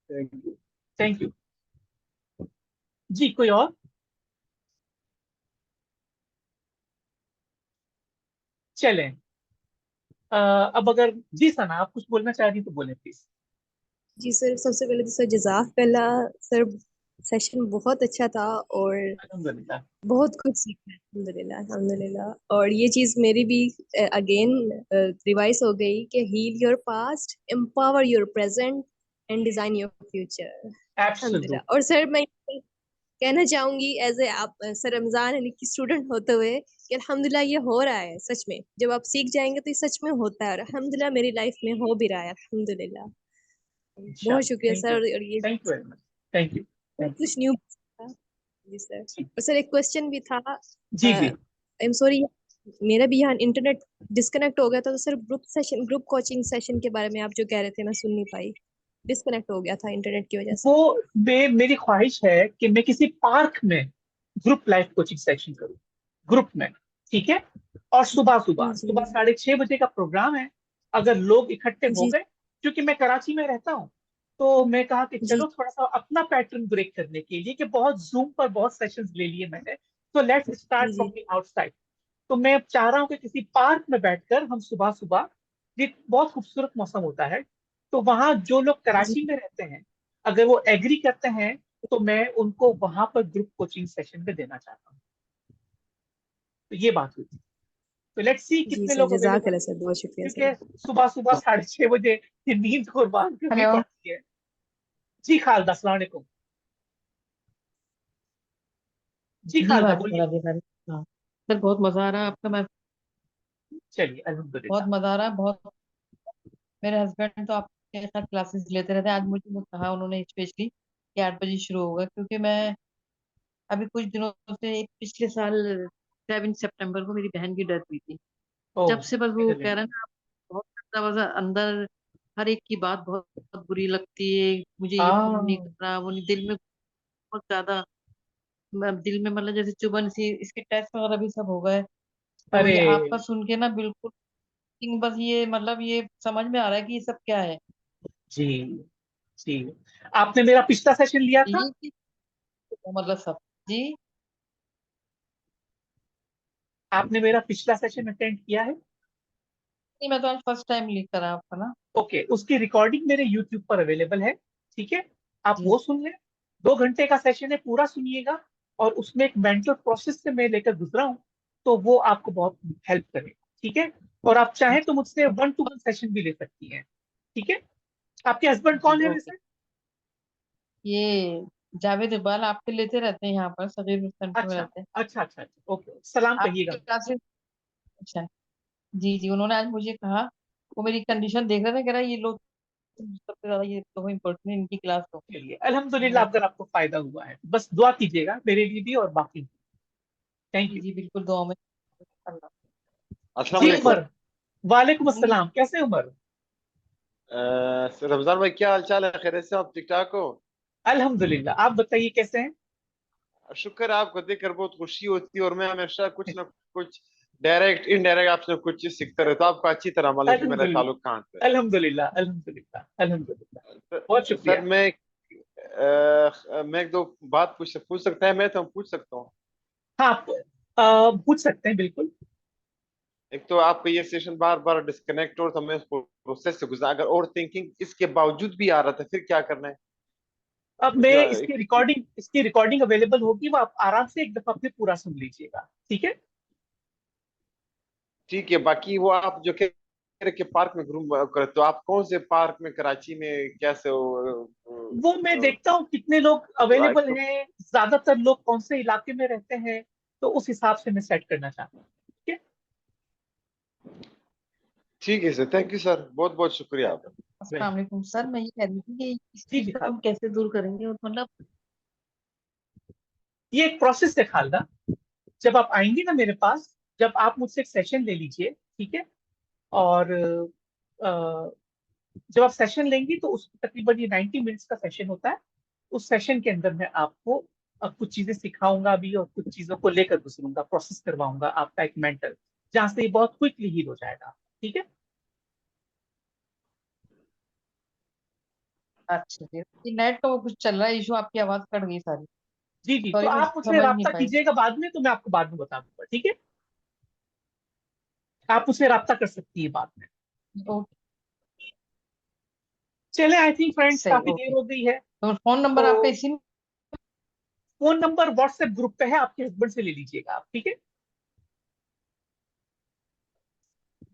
Thank you. Thank you. जी कोई और? चलें। अब अगर जी सना आप कुछ बोलना चाह रही तो बोलें प्लीज। जी सर, सबसे पहले तो सर जज़ाकल्ला सर, सेशन बहुत अच्छा था और अल्हम्दुलिल्लाह। बहुत कुछ सीखा है, अल्हम्दुलिल्लाह अल्हम्दुलिल्लाह। और ये चीज़ मेरी भी अगेन रिवाइज हो गई कि heal your past, empower your present and design your future, absolutely. अल्हम्दुलिल्लाह। और सर मैं कहना चाहूंगी एज ए आप सर रमजान अली की स्टूडेंट होते हुए कि अल्हम्दुलिल्लाह ये हो रहा है सच में, जब आप सीख जाएंगे तो ये सच में होता है, और अल्हम्दुलिल्लाह मेरी लाइफ में हो भी रहा है अल्हम्दुलिल्लाह। बहुत इंशाल्लाह। शुक्रिया थैंक सर। यू, और ये thank you very much. Thank you, thank you. कुछ न्यू था। जी सर। और सर एक क्वेश्चन भी था, जी आई जी। एम सॉरी, मेरा भी यहाँ इंटरनेट डिस्कनेक्ट हो गया था, तो सर ग्रुप कोचिंग सेशन के बारे में आप जो कह रहे थे मैं सुन नहीं पाई, डिस्कनेक्ट हो गया था इंटरनेट की वजह से। वो मेरी ख्वाहिश है कि मैं किसी पार्क में ग्रुप लाइफ कोचिंग सेशन करूँ ग्रुप में, ठीक है। और सुबह सुबह जी सुबह 6:30 का प्रोग्राम है। अगर लोग इकट्ठे हो जी गए, क्योंकि मैं कराची में रहता हूँ, तो मैं कहा कि जी चलो थोड़ा सा अपना पैटर्न ब्रेक करने के लिए, कि बहुत जूम पर बहुत सेशंस ले लिए मैंने, तो लेट्स स्टार्ट फ्रॉम जी द आउटसाइड। तो मैं चाह रहा हूँ कि किसी पार्क में बैठकर हम सुबह सुबह, ये बहुत खूबसूरत मौसम होता है, तो वहां जो लोग जी कराची में रहते हैं, अगर वो एग्री करते हैं, तो मैं उनको वहां पर ग्रुप कोचिंग सेशन पे देना चाहता हूँ। तो ये बात हुई थी। तो लेट्स सी जी कितने सर, लोग अवेलेबल जज़ाकल्लाह हैं, सर, बहुत शुक्रिया सर। क्योंकि सुबह सुबह 6:30 ये नींद कुर्बान करनी हेलो। पड़ती है। जी खालदा, अस्सलाम वालेकुम। जी जी खालदा वालेकुम बोलिए। हाँ सर, बहुत मजा आ रहा है आपका। मैं चलिए बहुत अल्हम्दुलिल्लाह। मजा आ रहा है बहुत। मेरे हस्बैंड तो आपके साथ क्लासेस लेते रहते हैं। आज मुझे वो कहा उन्होंने स्पेशली कि 8 बजे शुरू होगा, क्योंकि मैं अभी कुछ दिनों से, पिछले साल 7 सितंबर को मेरी बहन की डेथ हुई थी। ओह, जब से बस वो कह रहे हैं अल्हम्दुलिल्लाह। ना, बहुत ज्यादा बस अंदर हर एक की बात बहुत, बहुत बुरी लगती है। मुझे ये फोन नहीं हाँ, करना, वो नहीं, दिल में बहुत ज्यादा, दिल में मतलब जैसे चुभन सी। इसके टेस्ट वगैरह भी सब हो गए, तो अरे ये आपका सुन के ना बिल्कुल, बस ये मतलब ये समझ में आ रहा है कि ये सब क्या है। जी जी, आपने मेरा पिछला सेशन लिया था। ये मतलब सब। जी आपने मेरा पिछला सेशन अटेंड किया है। नहीं, मैं तो आज फर्स्ट टाइम लिख करा आपका ना। ओके, उसकी रिकॉर्डिंग मेरे यूट्यूब पर अवेलेबल है, ठीक है। आप जी वो सुन लें। 2 घंटे का सेशन है, पूरा सुनिएगा। और उसमें एक मेंटल प्रोसेस से मैं लेकर गुजरा हूँ, तो वो आपको बहुत हेल्प करेगा, ठीक है। और आप चाहें तो मुझसे 1-to-1 सेशन भी ले सकती हैं, ठीक है। आपके हस्बैंड जी कौन है ओके। वैसे। ये जावेद इकबाल आपके लेते रहते हैं यहाँ पर, सगीर सेंटर में अच्छा रहते हैं अच्छा अच्छा अच्छा, ओके, सलाम कहिएगा। आपके क्लासेस। अच्छा। जी जी, उन्होंने आज मुझे कहा, वो मेरी कंडीशन देख रहे थे, कह रहा ये लोग सबसे ज्यादा ये तो इम्पोर्टेंट है, इनकी क्लास लो। चलिए अल्हम्दुलिल्लाह, वो अगर आपको फायदा हुआ है, बस दुआ कीजिएगा मेरे लिए भी और बाकी। Thank ji you. जी बिल्कुल, दुआ में। अल्लाह। अस्सलाम जी वालेकुम। उमर, वालेकुम अस्सलाम, कैसे उमर। रमजान भाई, क्या हाल चाल है? खैरियत से? आप ठीक ठाक हो? अल्हम्दुलिल्लाह, आप बताइए कैसे हैं। शुक्र है, आपको देखकर बहुत खुशी होती है, और मैं हमेशा कुछ ना कुछ डायरेक्ट इनडायरेक्ट आपसे कुछ चीज सीखता रहता हूँ। आपको अच्छी तरह मालूम कि मेरा ताल्लुक कहाँ से अल्हम्दुलिल्लाह अल्हम्दुलिल्लाह अल्हम्दुलिल्लाह अल्हम्दुलिल्लाह, है। बहुत सर शुक्रिया। मैं एक दो बात पूछ सकता है? मैं तो पूछ सकता हूँ। हाँ, आप पूछ सकते हैं बिल्कुल। एक तो आपका ये सेशन बार बार डिस्कनेक्ट हो, तो मैं उस प्रोसेस से गुजरा। अगर ओवर थिंकिंग इसके बावजूद भी आ रहा था, फिर क्या करना है? अब मैं मुझे इसकी रिकॉर्डिंग अवेलेबल होगी, वो आप आराम से एक दफा फिर पूरा सुन लीजिएगा, ठीक है। ठीक है। बाकी वो आप जो कह रहे कि पार्क में घूम कर, तो आप कौन से पार्क में, कराची में कैसे वो मैं देखता हूँ कितने लोग अवेलेबल तो हैं, ज्यादातर लोग कौन से इलाके में रहते हैं, तो उस हिसाब से मैं सेट करना चाहता हूँ, ठीक है। ठीक है सर। थैंक यू सर, बहुत बहुत शुक्रिया आपका। अस्सलाम वालेकुम सर, मैं ये कह रही थी कि इस जी चीज जी को हम कैसे दूर करेंगे, और मतलब। ये एक प्रोसेस है खालदा। जब आप आएंगे ना मेरे पास, जब आप मुझसे एक सेशन ले लीजिए, ठीक है। और जब आप सेशन लेंगी, तो उस तकरीबन ये 90 मिनट्स का सेशन होता है। उस सेशन के अंदर मैं आपको कुछ चीजें सिखाऊंगा भी, और कुछ चीजों को लेकर गुजरूंगा, प्रोसेस करवाऊंगा आपका एक मेंटल, जहां से ये बहुत क्विकली हील हो जाएगा, ठीक है। अच्छा जी, नेट का वो कुछ चल रहा है इशू, आपकी आवाज कट गई सारी। जी जी, तो सॉरी, मुझे आप मुझसे समझ नहीं रब्ता पाई। कीजिएगा बाद में, तो मैं आपको बाद में बता दूंगा, ठीक है। आप मुझसे रब्ता कर सकती है बाद में। ओके। चले, आई थिंक फ्रेंड्स सही, काफी देर ओके। हो गई है। तो फोन नंबर आपका तो इसी में। फोन नंबर व्हाट्सएप ग्रुप पे है, आपके हस्बैंड से ले लीजिएगा आप, ठीक है।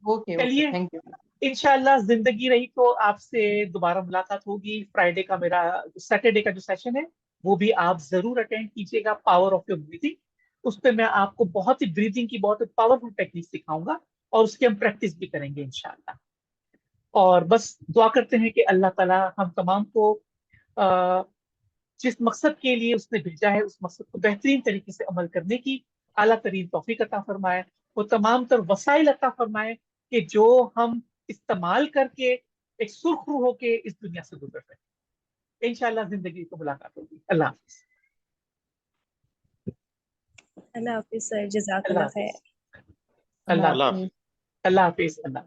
ओके ओके, चलिए, थैंक यू। इंशाल्लाह जिंदगी रही तो आपसे दोबारा मुलाकात होगी। फ्राइडे का मेरा, सैटरडे का जो सेशन है, वो भी आप जरूर अटेंड कीजिएगा, पावर ऑफ योर ब्रीथिंग। उस पर मैं आपको बहुत ही ब्रीथिंग की बहुत ही पावरफुल टेक्निक सिखाऊंगा, और उसकी हम प्रैक्टिस भी करेंगे इंशाल्लाह। और बस दुआ करते हैं कि अल्लाह ताला हम तमाम को अ, जिस मकसद के लिए उसने भेजा है, उस मकसद को बेहतरीन तरीके से अमल करने की आला तरीन तौफीक अता फरमाए। वो तमाम तर वसाइल अता फरमाए कि जो हम इस्तेमाल करके एक सुरखरू होके इस दुनिया से गुजर सके। इंशाल्लाह जिंदगी को मुलाकात होगी। अल्लाह हाफिज। अल्लाह हाफिज सर, अल्लाह जज़ाकल्लाह हाफिज। खैर। अल्लाह अल्लाह हाफिज। हाफिज। अल्लाह हाफिज। अल्लाह